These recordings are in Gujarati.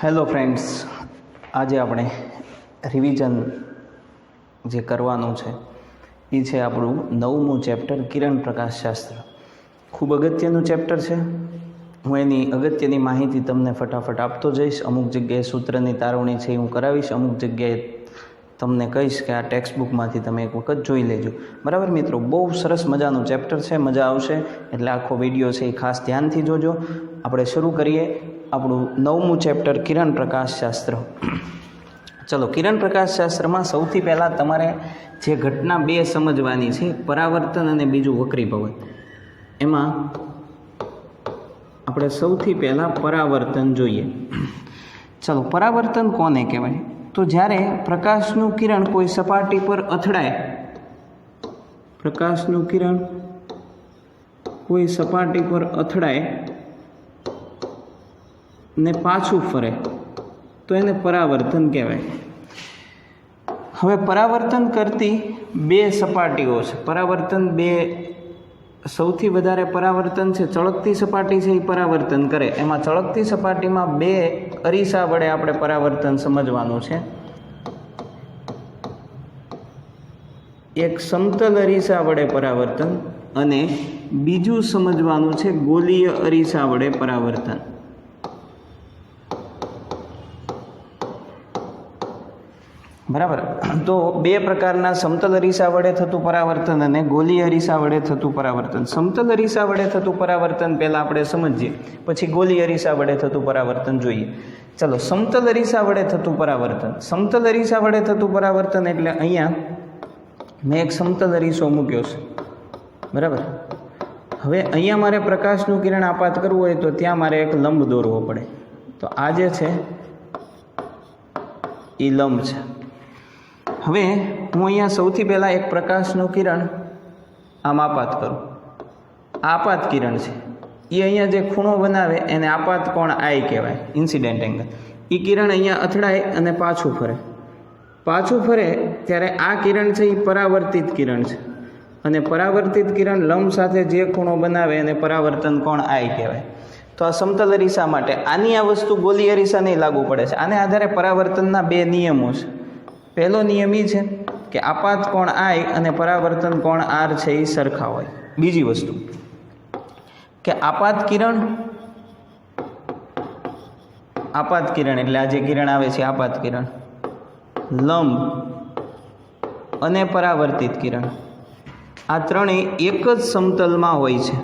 હેલો ફ્રેન્ડ્સ, આજે આપણે રિવિઝન જે કરવાનું છે એ છે આપણું 9મું ચેપ્ટર કિરણ પ્રકાશ શાસ્ત્ર. ખૂબ અગત્યનું ચેપ્ટર છે. હું એની અગત્યની માહિતી તમને ફટાફટ આપતો જઈશ. અમુક જગ્યાએ સૂત્રની તારવણી છે એ હું કરાવીશ, અમુક જગ્યાએ તમને કહીશ કે આ ટેક્સ્ટ બુકમાંથી તમે એક વખત જોઈ લેજો. બરાબર મિત્રો, બહુ સરસ મજાનું ચેપ્ટર છે, મજા આવશે. એટલે આખો વિડીયો છે એ ખાસ ધ્યાનથી જોજો. આપણે શરૂ કરીએ આપણું 9મું ચેપ્ટર કિરણ પ્રકાશ શાસ્ત્ર. ચલો, કિરણ પ્રકાશ શાસ્ત્રમાં સૌથી પહેલાં તમારે જે ઘટના બે સમજવાની છે, પરાવર્તન અને બીજું વક્રીભવન. એમાં આપણે સૌથી પહેલાં પરાવર્તન જોઈએ. ચલો, પરાવર્તન કોને કહેવાય? તો જ્યારે પ્રકાશનું કિરણ કોઈ સપાટી પર અથડાય, પ્રકાશનું કિરણ કોઈ સપાટી પર અથડાય ને પાછું ફરે તો એને પરાવર્તન કહેવાય. હવે પરાવર્તન કરતી બે સપાટીઓ છે. પરાવર્તન બે, સૌથી વધારે પરાવર્તન છે ચળકતી સપાટી છે એ પરાવર્તન કરે. એમાં ચળકતી સપાટીમાં બે અરીસા વડે આપણે પરાવર્તન સમજવાનું છે. એક સમતલ અરીસા વડે પરાવર્તન અને બીજું સમજવાનું છે ગોલીય અરીસા વડે પરાવર્તન. બરાબર. તો બે પ્રકારના સમતલ અરીસા વડે થતું પરાવર્તન અને ગોલીય અરીસા વડે થતું પરાવર્તન. સમતલ અરીસા વડે થતું પરાવર્તન પહેલાં આપણે સમજીએ, પછી ગોલીય અરીસા વડે થતું પરાવર્તન જોઈએ. ચલો, સમતલ અરીસા વડે થતું પરાવર્તન. સમતલ અરીસા વડે થતું પરાવર્તન એટલે અહીંયા મેં એક સમતલ અરીસો મૂક્યો છે. બરાબર. હવે અહીંયા મારે પ્રકાશનું કિરણ આપાત કરવું હોય તો ત્યાં મારે એક લંબ દોરવો પડે. તો આ જે છે એ લંબ છે. હવે હું અહીંયા સૌથી પહેલાં એક પ્રકાશનું કિરણ આમ આપાત કરું. આપાત કિરણ છે એ અહીંયા જે ખૂણો બનાવે એને આપાત કોણ આઈ કહેવાય, ઇન્સિડેન્ટ એંગલ. એ કિરણ અહીંયા અથડાય અને પાછું ફરે. પાછું ફરે ત્યારે આ કિરણ છે એ પરાવર્તિત કિરણ છે અને પરાવર્તિત કિરણ લંબ સાથે જે ખૂણો બનાવે એને પરાવર્તન કોણ આઈ કહેવાય. તો આ સમતલ અરીસા માટે આની આ વસ્તુ ગોલીય અરીસા નહીં લાગુ પડે છે. આને આધારે પરાવર્તનના બે નિયમો છે. પહેલો નિયમ એ છે કે આપાત કોણ આઈ અને પરાવર્તન કોણ આર છે એ સરખા હોય. બીજી વસ્તુ કે આપાત કિરણ એટલે આ જે કિરણ આવે છે આપાત કિરણ, લંબ અને પરાવર્તિત કિરણ, આ ત્રણેય એક જ સમતલમાં હોય છે.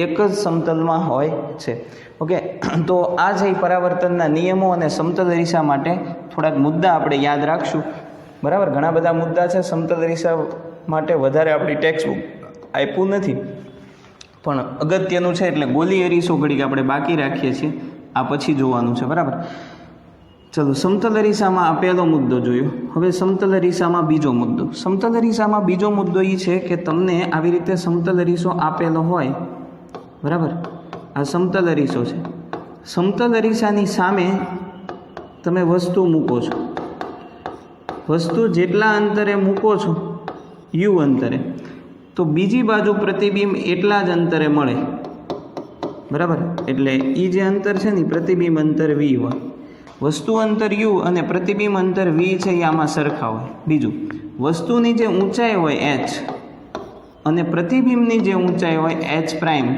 એક જ સમતલમાં હોય છે. ઓકે, તો આ છે પરાવર્તનના નિયમો અને સમતલ અરીસા માટે થોડાક મુદ્દા આપણે યાદ રાખશું. બરાબર. ઘણા બધા મુદ્દા છે સમતલ અરીસા માટે, વધારે આપણી ટેક્સ્ટ બુક આપ્યું નથી પણ અગત્યનું છે એટલે ગોલીય અરીસો ઘડીક આપણે બાકી રાખીએ છીએ, આ પછી જોવાનું છે. બરાબર. ચલો, સમતલ અરીસામાં આ પહેલો મુદ્દો જોયો. હવે સમતલ અરીસામાં બીજો મુદ્દો. સમતલ અરીસામાં બીજો મુદ્દો એ છે કે તમને આવી રીતે સમતલ અરીસો આપેલો હોય, બરાબર, આ સમતલ અરીસો છે. સમતલ અરીસાની સામે તમે વસ્તુ મૂકો છો. વસ્તુ જેટલા અંતરે મૂકો છો, યુ અંતરે, તો બીજી બાજુ પ્રતિબિંબ એટલા જ અંતરે મળે. બરાબર. એટલે એ જે અંતર છે ને પ્રતિબિંબ અંતર વી હોય. વસ્તુ અંતર યુ અને પ્રતિબિંબ અંતર વી છે એ આમાં સરખા હોય. બીજું, વસ્તુની જે ઊંચાઈ હોય એચ અને પ્રતિબિંબની જે ઊંચાઈ હોય એચ પ્રાઇમ,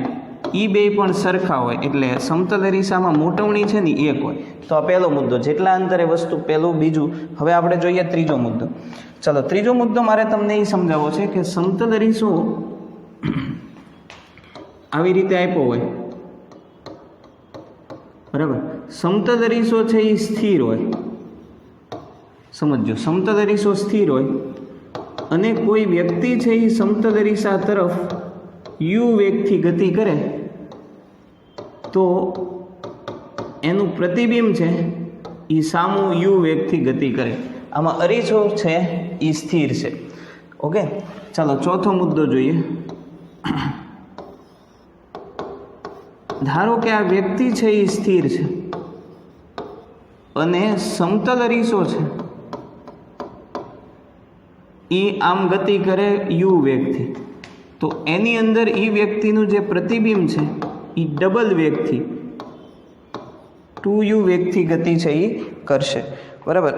એ બે પણ સરખા હોય. એટલે સમતલ અરીસામાં મોટવણી છે ને એક હોય. તો આ પહેલો મુદ્દો, જેટલા અંતરે વસ્તુ, પહેલું. બીજું, હવે આપણે જોઈએ ત્રીજો મુદ્દો. ચલો, ત્રીજો મુદ્દો મારે તમને એ સમજાવવો છે કે સમતલ અરીસો આવી રીતે આપ્યો હોય, બરાબર. સમતલ અરીસો છે એ સ્થિર હોય. સમજો, સમતલ અરીસો સ્થિર હોય અને કોઈ વ્યક્તિ છે એ સમતલ અરીસા તરફ યુ વેગથી ગતિ કરે તો એનું પ્રતિબિંબ છે એ સામું યુ વેગથી ગતિ કરે. આમાં અરીસો છે એ સ્થિર છે. ઓકે, ચાલો ચોથો મુદ્દો જોઈએ. ધારો કે આ વ્યક્તિ છે એ સ્થિર છે અને સમતલ અરીસો છે એ આમ ગતિ કરે યુ વેગથી. તો એની અંદર એ વ્યક્તિનું જે પ્રતિબિંબ છે એ ડબલ વેગથી 2u વેગથી ગતિ છે એ કરશે, બરાબર.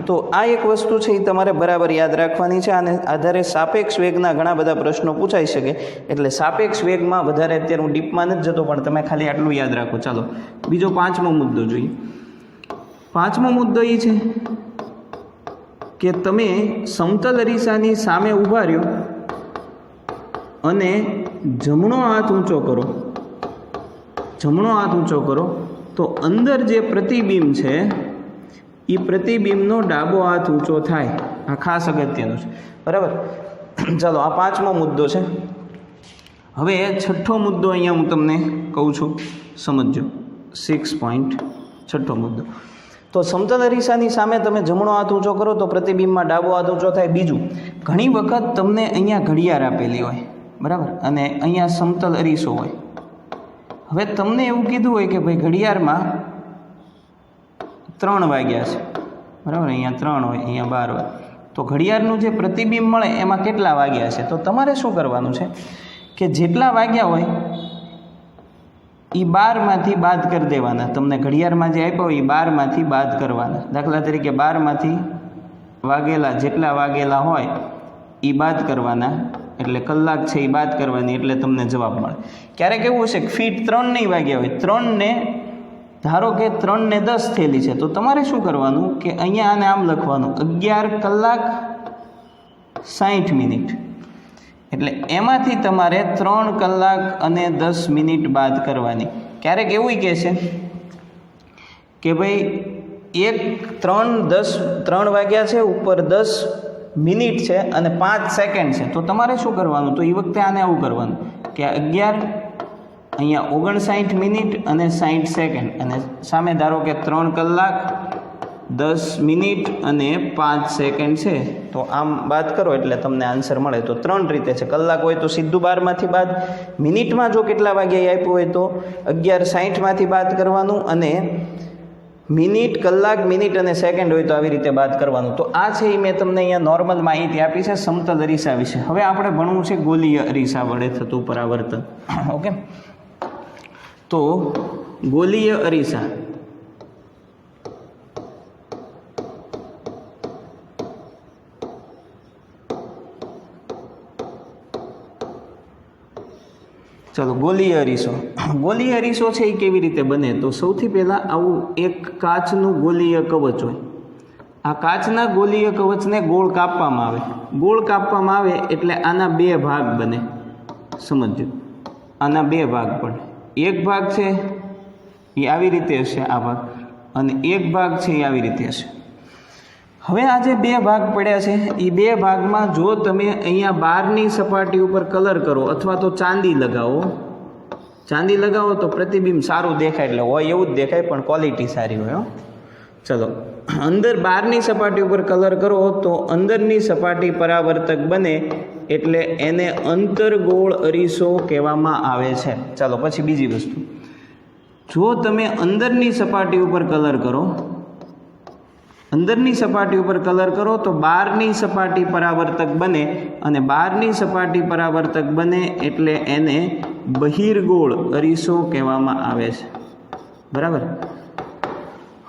તો આ એક વસ્તુ છે એ તમારે બરાબર યાદ રાખવાની છે. અને આધારે સાપેક્ષ વેગના ઘણા બધા પ્રશ્નો પૂછાઈ શકે, એટલે સાપેક્ષ વેગમાં વધારે અત્યારે હું ડીપમાં નથી જતો, પણ તમે ખાલી આટલું યાદ રાખો. ચાલો બીજો 5મો મુદ્દો જોઈએ. 5મો મુદ્દો એ છે કે તમે સમતલ અરીસાની સામે ઊભા રહ્યો અને જમણો હાથ ઊંચો કરો. જમણો હાથ ઊંચો કરો તો અંદર જે પ્રતિબિંબ છે એ પ્રતિબિંબનો ડાબો હાથ ઊંચો થાય. આ ખાસ અગત્યનું છે, બરાબર. ચાલો આ 5મો મુદ્દો છે. હવે 6ઠ્ઠો મુદ્દો અહીંયા હું તમને કહું છું, સમજજો. 6.6ઠ્ઠો મુદ્દો. તો સમતલ અરીસાની સામે તમે જમણો હાથ ઊંચો કરો તો પ્રતિબિંબમાં ડાબો હાથ ઊંચો થાય. બીજું, ઘણી વખત તમને અહીંયા ઘડિયાળ આપેલી હોય, બરાબર, અને અહીંયા સમતલ અરીસો હોય. હવે તમને એવું કીધું હોય કે ભાઈ ઘડિયાળમાં 3 વાગ્યા છે, બરાબર, અહીંયા 3 હોય, અહીંયા 12 હોય. તો ઘડિયાળનું જે પ્રતિબિંબ મળે એમાં કેટલા વાગ્યા છે? તો તમારે શું કરવાનું છે કે જેટલા વાગ્યા હોય એ 12માંથી બાદ કરી દેવાના. તમને ઘડિયાળમાં જે આપ્યો હોય એ 12માંથી બાદ કરવાના. દાખલા તરીકે 12માંથી વાગેલા જેટલા વાગેલા હોય એ બાદ કરવાના, એટલે કલાક છે એ બાદ કરવાની, એટલે તમને જવાબ મળે. ક્યારેક એવું હશે કે ફીટ 3 નહીં વાગ્યા હોય, 3 ધારો કે 3:10 થયેલી છે, તો તમારે શું કરવાનું કે અહીંયા આને આમ લખવાનું 11 કલાક 60 મિનિટ. એટલે એમાંથી તમારે 3 કલાક અને 10 મિનિટ બાદ કરવાની. ક્યારેક એવું કહે છે કે ભાઈ 3 વાગ્યા છે, ઉપર 10 મિનિટ છે અને 5 સેકન્ડ છે, તો તમારે શું કરવાનું? તો એ વખતે આને આવું કરવાનું કે 11 અહીંયા 59 મિનિટ અને 60 સેકન્ડ, અને સામે ધારો કે 3 કલાક 10 મિનિટ અને 5 સેકન્ડ છે, તો આમ બાદ કરો એટલે તમને આન્સર મળે. તો 3 રીતે છે. કલાક હોય તો સીધું 12માંથી બાદ, મિનિટમાં જો કેટલા વાગ્યા આપ્યું હોય તો 11:60માંથી બાદ કરવાનું, અને મિનિટ, કલાક, મિનિટ અને સેકન્ડ હોય તો આવી રીતે બાદ કરવાનું. તો આ છે એ મેં તમને અહીંયા નોર્મલ માહિતી આપી છે સમતલ અરીસા વિશે. હવે આપણે ભણવું છે ગોલીય અરીસા વડે થતું પરાવર્તન. ઓકે, તો ગોલીય અરીસા. ચલો, ગોલીય અરીસો. ગોલીય અરીસો છે એ કેવી રીતે બને? તો સૌથી પહેલાં આવું એક કાચનું ગોલીય કવચ હોય. આ કાચના ગોલીય કવચને ગોળ કાપવામાં આવે. ગોળ કાપવામાં આવે એટલે આના 2 ભાગ બને. સમજજો, આના 2 ભાગ પડે. એક ભાગ છે એ આવી રીતે હશે, આ ભાગ, અને એક ભાગ છે એ આવી રીતે હશે. હવે આ જે 2 ભાગ પડ્યા છે એ 2 ભાગમાં જો તમે અહીંયા બહારની સપાટી ઉપર કલર કરો અથવા તો ચાંદી લગાવો તો પ્રતિબિંબ સારું દેખાય. એટલે હોય એવું જ દેખાય, પણ ક્વોલિટી સારી હોય. ચલો, અંદર બહારની સપાટી ઉપર કલર કરો તો અંદરની સપાટી પરાવર્તક બને, એટલે એને અંતર્ગોળ અરીસો કહેવામાં આવે છે. ચાલો, પછી બીજી વસ્તુ, જો તમે અંદરની સપાટી ઉપર કલર કરો તો બહારની સપાટી પરાવર્તક બને, અને બહારની સપાટી પરાવર્તક બને એટલે એને બહિર્ગોળ અરીસો કહેવામાં આવે છે, બરાબર.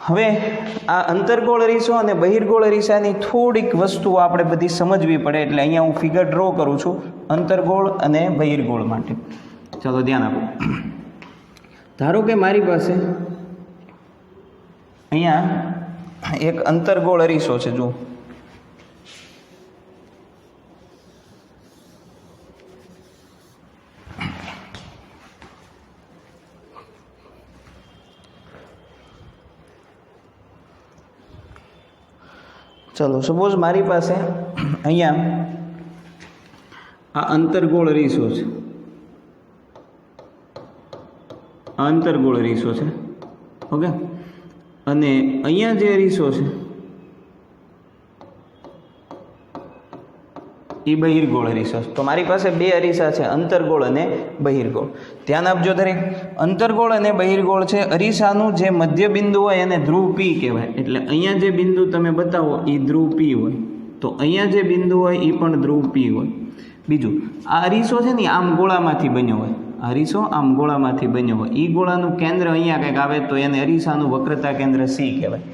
હવે આ અંતર્ગોળ અરીસો અને બહિર્ગોળ અરીસાની થોડીક વસ્તુઓ આપણે બધી સમજવી પડે, એટલે અહીંયા હું ફિગર ડ્રો કરું છું અંતર્ગોળ અને બહિર્ગોળ માટે. ચાલો ધ્યાન આપો. ધારો કે મારી પાસે અહીંયા એક અંતર્ગોળ અરીસો છે. જુઓ, ચલો, સપોઝ મારી પાસે અહીંયા આ અંતર્ગોળ અરીસો છે. આ અંતર્ગોળ અરીસો છે, ઓકે. અને અહીંયા જે અરીસો છે એ બહિર્ગોળ અરીસો છે. તો મારી પાસે 2 અરીસા છે, અંતર્ગોળ અને બહિર્ગોળ. ધ્યાન આપજો દરેક. અંતર્ગોળ અને બહિર્ગોળ છે. અરીસાનું જે મધ્ય બિંદુ હોય એને ધ્રુવ પી કહેવાય. એટલે અહીંયા જે બિંદુ તમે બતાવો એ ધ્રુવ પી હોય, તો અહીંયા જે બિંદુ હોય એ પણ ધ્રુવ પી હોય. બીજું આ અરીસો છે ને આમ ગોળામાંથી બન્યો હોય, અરીસો આમ ગોળામાંથી બન્યો હોય, એ ગોળાનું કેન્દ્ર અહીંયા કંઈક આવે તો એને અરીસાનું વક્રતા કેન્દ્ર સી કહેવાય.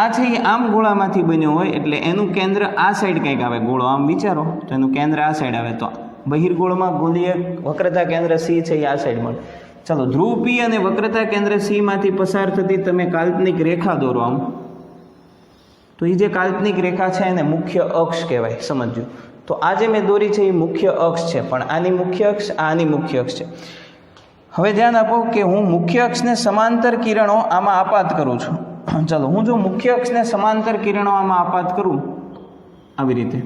આ છે એ આમ ગોળામાંથી બન્યો હોય એટલે એનું કેન્દ્ર આ સાઈડ કંઈક આવે, ગોળો આમ વિચારો તો એનું કેન્દ્ર આ સાઈડ આવે, તો બહિર્ગોળમાં ગોળીય વક્રતા કેન્દ્ર સી છે એ આ સાઈડ મળે. ચાલો, ધ્રુવ પી અને વક્રતા કેન્દ્ર સી માંથી પસાર થતી તમે કાલ્પનિક રેખા દોરો આમ, તો એ જે કાલ્પનિક રેખા છે એને મુખ્ય અક્ષ કહેવાય. સમજજો, તો આ જે મેં દોરી છે એ મુખ્ય અક્ષ છે, પણ આની મુખ્ય અક્ષ આની મુખ્ય અક્ષ છે. હવે ધ્યાન આપો કે હું મુખ્ય અક્ષને સમાંતર કિરણો આમાં આપાત કરું છું. ચાલો, હું જો મુખ્ય અક્ષને સમાંતર કિરણો આમાં આપાત કરું આવી રીતે,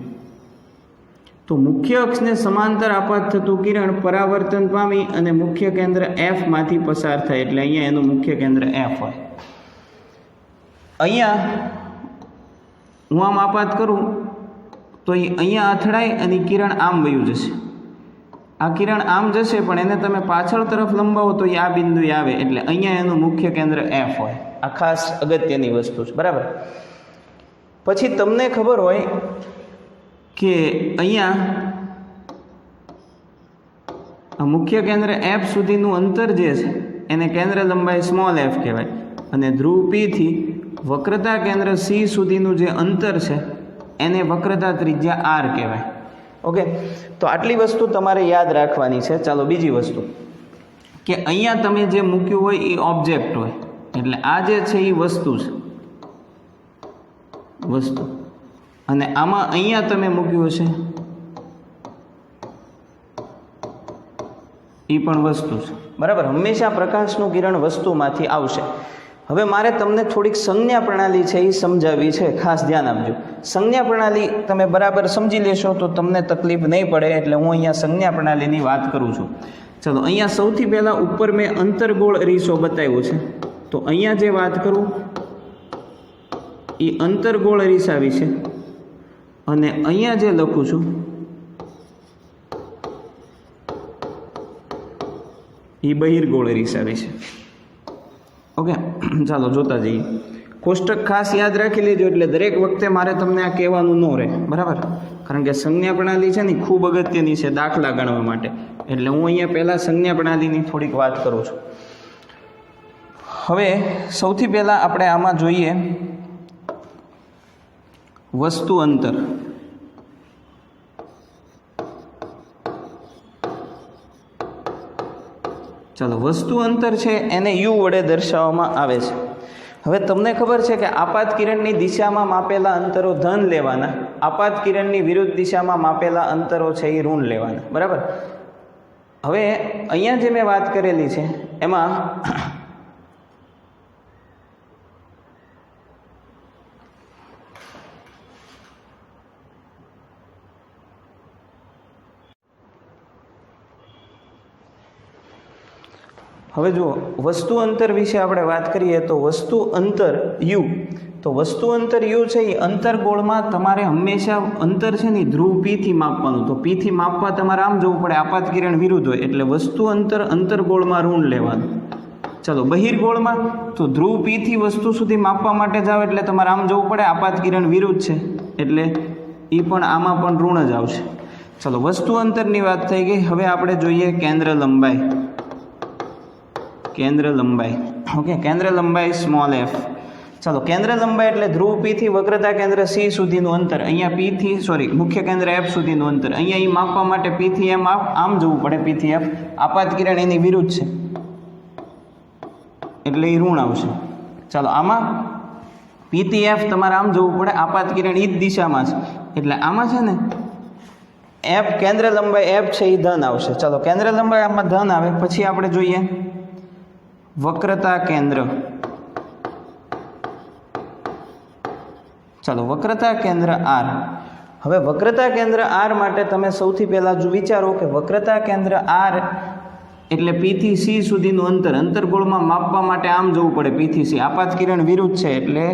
તો મુખ્ય અક્ષને સમાંતર આપાત થતું કિરણ પરાવર્તન પામી અને મુખ્ય કેન્દ્ર એફ માંથી પસાર થાય, એટલે અહીંયા એનું મુખ્ય કેન્દ્ર એફ હોય. અહીંયા હું આમ આપાત કરું તો એ અહીંયા અથડાય અને કિરણ આમ વયું જશે. આ કિરણ આમ જશે પણ એને તમે પાછળ તરફ લંબાવો તો એ આ બિંદુએ આવે, એટલે અહીંયા એનું મુખ્ય કેન્દ્ર એફ હોય. આ ખાસ અગત્યની વસ્તુ છે, બરાબર. પછી તમને ખબર હોય કે અહીંયા આ મુખ્ય કેન્દ્ર એફ સુધીનું અંતર જે છે એને કેન્દ્ર લંબાઈ સ્મોલ એફ કહેવાય, અને ધ્રુવ પી થી વક્રતા કેન્દ્ર સી સુધીનું જે અંતર છે એને વક્રતા ત્રિજ્યા આર કહેવાય. ઓકે, તો આટલી વસ્તુ તમારે યાદ રાખવાની છે. ચાલો, બીજી વસ્તુ કે અહીંયા તમે જે મૂક્યું હોય એ ઓબ્જેક્ટ હોય, એટલે આ જે છે એ વસ્તુ છે, વસ્તુ, અને આમાં અહીંયા તમે મૂક્યું હશે એ પણ વસ્તુ છે, બરાબર. હંમેશા પ્રકાશનું કિરણ વસ્તુમાંથી આવશે. હવે મારે તમને થોડીક સંજ્ઞા પ્રણાલી છે એ સમજાવવી છે, ખાસ ધ્યાન આપજો. સંજ્ઞા પ્રણાલી તમે બરાબર સમજી લેશો તો તમને તકલીફ નહીં પડે, એટલે હું અહીંયા સંજ્ઞા પ્રણાલીની વાત કરું છું. ચલો, અહીંયા સૌથી પહેલાં ઉપર મેં અંતરગોળ અરીસો બતાવ્યો છે, તો અહીંયા જે વાત કરું એ અંતરગોળ અરીસા વિશે, અને અહીંયા જે લખું છું એ બહિર્ગોળ અરીસા વિશે. ઓકે, ચાલો જોતા જઈએ. કોષ્ટક ખાસ યાદ રાખી લેજો, એટલે દરેક વખતે મારે તમને આ કહેવાનું ન રહે, બરાબર. કારણ કે સંજ્ઞા પ્રણાલી છે ને ખૂબ અગત્યની છે દાખલા ગણવા માટે, એટલે હું અહીંયા પહેલાં સંજ્ઞા પ્રણાલીની થોડીક વાત કરું છું. હવે સૌથી પહેલાં આપણે આમાં જોઈએ વસ્તુ અંતર. ચાલો, વસ્તુ અંતર છે એને યુ વડે દર્શાવવામાં આવે છે. હવે તમને ખબર છે કે આપાત કિરણની દિશામાં માપેલા અંતરો ધન લેવાના, આપાત કિરણની વિરુદ્ધ દિશામાં માપેલા અંતરો છે એ ઋણ લેવાના, બરાબર. હવે અહીંયા જે મેં વાત કરેલી છે એમાં હવે જુઓ, વસ્તુ અંતર વિશે આપણે વાત કરીએ તો વસ્તુ અંતર યુ, તો વસ્તુ અંતર યુ છે એ અંતરગોળમાં તમારે હંમેશા અંતર છે ને ધ્રુવ પીથી માપવાનું. તો પીથી માપવા તમારે આમ જવું પડે, આપાત કિરણ વિરુદ્ધ હોય, એટલે વસ્તુ અંતર અંતરગોળમાં ઋણ લેવાનું. ચલો, બહિર્ગોળમાં તો ધ્રુવ પીથી વસ્તુ સુધી માપવા માટે જાઓ એટલે તમારે આમ જવું પડે, આપાત કિરણ વિરુદ્ધ છે એટલે એ પણ આમાં પણ ઋણ જ આવશે. ચલો, વસ્તુ અંતરની વાત થઈ ગઈ. હવે આપણે જોઈએ કેન્દ્ર લંબાઈ. કેન્દ્ર લંબાઈ, ઓકે, કેન્દ્ર લંબાઈ સ્મોલ એફ. ચાલો, કેન્દ્ર લંબાઈ એટલે ધ્રુવ પી થી વક્રતા કેન્દ્ર સી સુધીનું અંતર, અહીંયા પી થી મુખ્ય કેન્દ્ર એફ સુધીનું અંતર, અહીંયા એ માપવા માટે પી થી એમ આમ જવું પડે, પી થી એફ. આપાત કિરણ એની વિરુદ્ધ છે એટલે એ ઋણ આવશે. ચાલો, આમાં પી થી એફ તમારે આમ જવું પડે, આપાત કિરણ એ જ દિશામાં છે એટલે આમાં છે ને એફ કેન્દ્ર લંબાઈ એફ છે એ ધન આવશે. ચાલો, કેન્દ્ર લંબાઈ આમાં ધન આવે. પછી આપણે જોઈએ વક્રતા કેન્દ્ર. ચાલો, વક્રતા કેન્દ્ર આર. હવે વક્રતા કેન્દ્ર આર માટે તમે સૌથી પહેલાં જો વિચારો કે વક્રતા કેન્દ્ર આર એટલે પી થી સી સુધીનું અંતર, અંતરગોળમાં માપવા માટે આમ જવું પડે, પી થી સી. આપાત કિરણ વિરુદ્ધ છે એટલે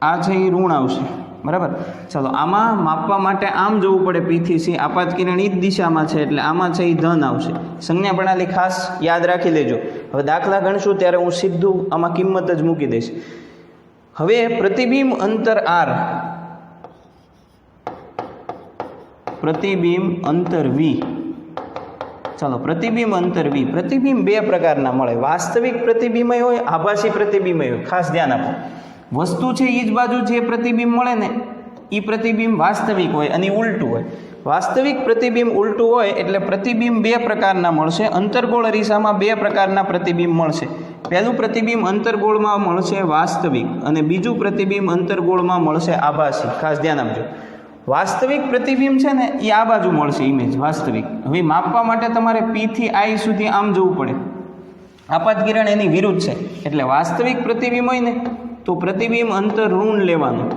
આ છે એ ઋણ આવશે, બરાબર. ચાલો, આમાં માપવા માટે આમ જવું પડે, પી થી સી. આપાત કિરણ એ જ દિશામાં છે એટલે આમાં છે એ ધન આવશે. સંજ્ઞા પ્રણાલી ખાસ યાદ રાખી લેજો. હવે દાખલા ગણશું ત્યારે હું સીધું આમાં કિંમત જ મૂકી દઈશ. હવે પ્રતિબિંબ અંતર આર, પ્રતિબિંબ અંતર વી. ચાલો, પ્રતિબિંબ અંતર વી. પ્રતિબિંબ બે પ્રકારના મળે, વાસ્તવિક પ્રતિબિંબ હોય, આભાસી પ્રતિબિંબ હોય. ખાસ ધ્યાન આપો, વસ્તુ છે એ જ બાજુ જે પ્રતિબિંબ મળે ને એ પ્રતિબિંબ વાસ્તવિક હોય અને ઉલટું હોય. વાસ્તવિક પ્રતિબિંબ ઉલટું હોય એટલે પ્રતિબિંબ બે પ્રકારના મળશે. અંતર્ગોળ અરીસામાં બે પ્રકારના પ્રતિબિંબ મળશે. પહેલું પ્રતિબિંબ અંતર્ગોળમાં મળશે વાસ્તવિક, અને બીજું પ્રતિબિંબ અંતર્ગોળમાં મળશે આભાસી. ખાસ ધ્યાન આપજો, વાસ્તવિક પ્રતિબિંબ છે ને એ આ બાજુ મળશે ઇમેજ વાસ્તવિક. હવે માપવા માટે તમારે P થી I સુધી આમ જવું પડે. આપાત કિરણ એની વિરુદ્ધ છે, એટલે વાસ્તવિક પ્રતિબિંબ હોય ને તો પ્રતિબિંબ અંતર ઋણ લેવાનું.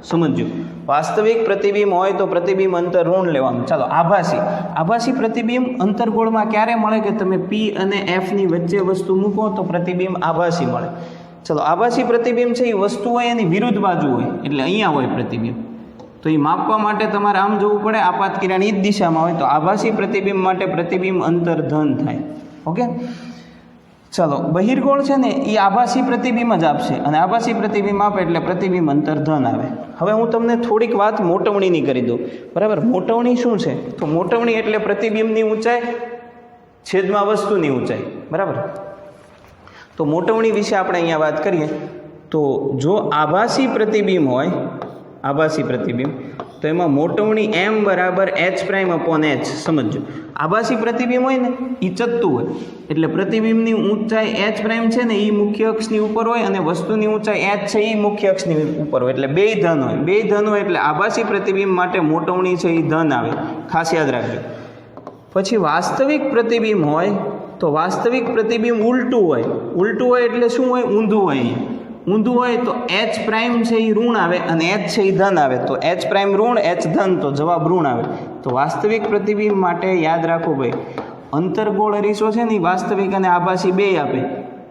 સમજજો, વાસ્તવિક પ્રતિબિંબ હોય તો પ્રતિબિંબ અંતર ઋણ લેવાનું. ચાલો, આભાસી પ્રતિબિંબ અંતર્ગોળમાં ક્યારે મળે કે તમે P અને F ની વચ્ચે વસ્તુ મૂકો તો પ્રતિબિંબ આભાસી મળે. ચાલો, આભાસી પ્રતિબિંબ છે એ વસ્તુ હોય એની વિરુદ્ધ બાજુ હોય, એટલે અહીંયા હોય પ્રતિબિંબ. તો એ માપવા માટે તમારે આમ જવું પડે, આપાત કિરણ એ જ દિશામાં હોય તો આભાસી પ્રતિબિંબ માટે પ્રતિબિંબ અંતર ધન થાય. ઓકે, ચાલો, બહિર્ગોળ છે ને એ આભાસી પ્રતિબિંબ જ આપશે, અને આભાસી પ્રતિબિંબ આપે એટલે પ્રતિબિંબ અંતર ધન આવે. હવે હું તમને થોડીક વાત મોટવણીની કરી દઉં. બરાબર, મોટવણી શું છે? તો મોટવણી એટલે પ્રતિબિંબની ઊંચાઈ છેદમાં વસ્તુની ઊંચાઈ. બરાબર, તો મોટવણી વિશે આપણે અહીંયા વાત કરીએ. તો જો આભાસી પ્રતિબિંબ હોય, આભાસી પ્રતિબિંબ, તો એમાં મોટવણી m બરાબર h'/h. સમજો, આભાસી પ્રતિબિંબ હોય ને એ ચત્તું હોય, એટલે પ્રતિબિંબની ઊંચાઈ h' છે ને એ મુખ્ય અક્ષની ઉપર હોય, અને વસ્તુની ઊંચાઈ h છે એ મુખ્ય અક્ષની ઉપર હોય, એટલે બે ધન હોય. બે ધન હોય એટલે આભાસી પ્રતિબિંબ માટે મોટવણી છે એ ધન આવે. ખાસ યાદ રાખજો. પછી વાસ્તવિક પ્રતિબિંબ હોય તો વાસ્તવિક પ્રતિબિંબ ઉલટું હોય. ઉલટું હોય એટલે શું હોય? ઊંધું હોય. ઊંધું હોય તો h' છે એ ઋણ આવે અને h છે એ ધન આવે. તો h' ઋણ, h ધન, તો જવાબ ઋણ આવે. તો વાસ્તવિક પ્રતિબિંબ માટે યાદ રાખો ભાઈ, અંતર્ગોળ અરીસો છે ને એ વાસ્તવિક અને આભાસી બે આપે.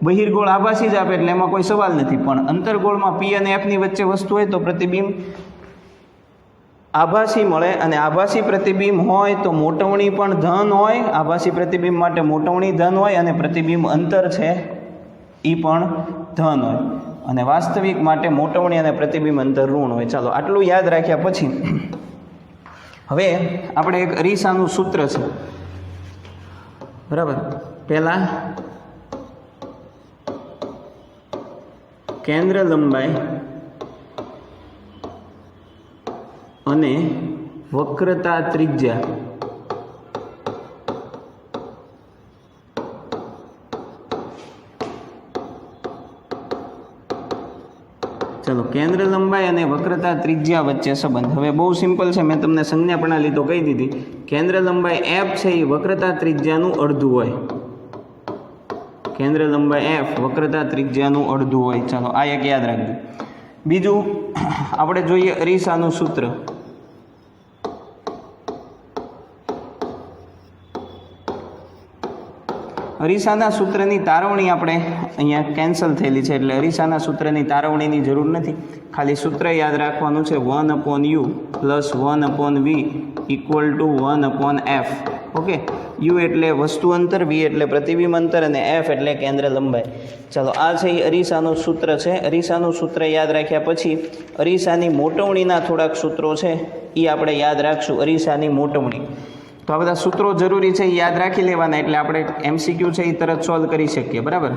બહિર્ગોળ આભાસી જ આપે એટલે એમાં કોઈ સવાલ નથી. પણ અંતર્ગોળમાં P અને F ની વચ્ચે વસ્તુ હોય તો પ્રતિબિંબ આભાસી મળે, અને આભાસી પ્રતિબિંબ હોય તો મોટવણી પણ ધન હોય. આભાસી પ્રતિબિંબ માટે મોટવણી ધન હોય, અને પ્રતિબિંબ અંતર છે એ પણ ધન હોય. અને વાસ્તવિક માટે મોટવણી અને પ્રતિબિંબ અંતર ઋણ હોય. ચાલો, આટલું યાદ રાખ્યા પછી હવે આપણે એક અરીસાનું સૂત્ર છે. બરાબર, પહેલા કેન્દ્ર લંબાઈ અને વક્રતા ત્રિજ્યા ચલો, કેન્દ્ર લંબાઈ અને વક્રતા ત્રિજ્યા વચ્ચે સંબંધ. હવે બહુ સિમ્પલ છે, મેં તમને સંજ્ઞા પ્રણાલી તો કહી દીધી. કેન્દ્ર લંબાઈ f છે એ વક્રતા ત્રિજ્યાનું અડધું હોય. કેન્દ્ર લંબાઈ f વક્રતા ત્રિજ્યાનું અડધું હોય. ચાલો, આ એક યાદ રાખજો. બીજું આપણે જોઈએ અરીસાનું સૂત્ર. અરીસાના સૂત્રની તારવણી આપણે અહીંયા કેન્સલ થયેલી છે, એટલે અરીસાના સૂત્રની તારવણીની જરૂર નથી. ખાલી સૂત્ર યાદ રાખવાનું છે, 1/u plus 1/v equal to 1/f. Okay, u એટલે વસ્તુ અંતર, v એટલે પ્રતિબિંબ અંતર, અને f એટલે કેન્દ્ર લંબાઈ. ચાલો, આ છે એ અરીસાનું સૂત્ર છે. અરીસાનું સૂત્ર યાદ રાખ્યા પછી અરીસાની મોટવણીના થોડાક સૂત્રો છે એ આપણે યાદ રાખશું. અરીસાની મોટવણી, તો આ બધા સૂત્રો જરૂરી છે, એ યાદ રાખી લેવાના, એટલે આપણે MCQ છે એ તરત સોલ્વ કરી શકીએ. બરાબર,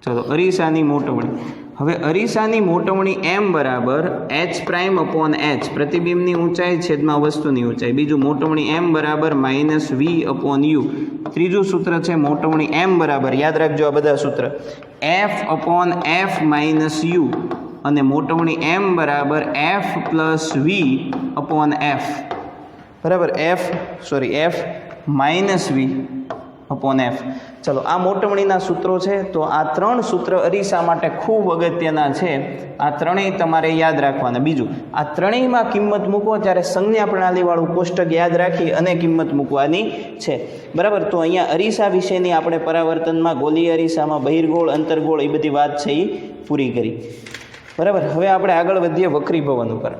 ચલો, અરીસાની મોટવણી. હવે અરીસાની મોટવણી m બરાબર h'/h, પ્રતિબિંબની ઊંચાઈ છેદમાં વસ્તુની ઊંચાઈ. બીજું મોટવણી m બરાબર -v/u. ત્રીજું સૂત્ર છે મોટવણી m બરાબર, યાદ રાખજો આ બધા સૂત્ર, f/f - u, અને મોટવણી m બરાબર f + v/f. બરાબર, f - v/f. ચલો, આ મોટવણીના સૂત્રો છે. તો આ ત્રણ સૂત્ર અરીસા માટે ખૂબ અગત્યના છે. આ ત્રણેય તમારે યાદ રાખવાના. બીજું, આ ત્રણેયમાં કિંમત મૂકો ત્યારે સંજ્ઞા પ્રણાલીવાળું કોષ્ટક યાદ રાખી અને કિંમત મૂકવાની છે. બરાબર, તો અહીંયા અરીસા વિશેની આપણે પરાવર્તનમાં ગોલીય અરીસામાં બહિર્ગોળ, અંતર્ગોળ એ બધી વાત છે એ પૂરી કરી. બરાબર, હવે આપણે આગળ વધીએ વક્રીભવન ઉપર.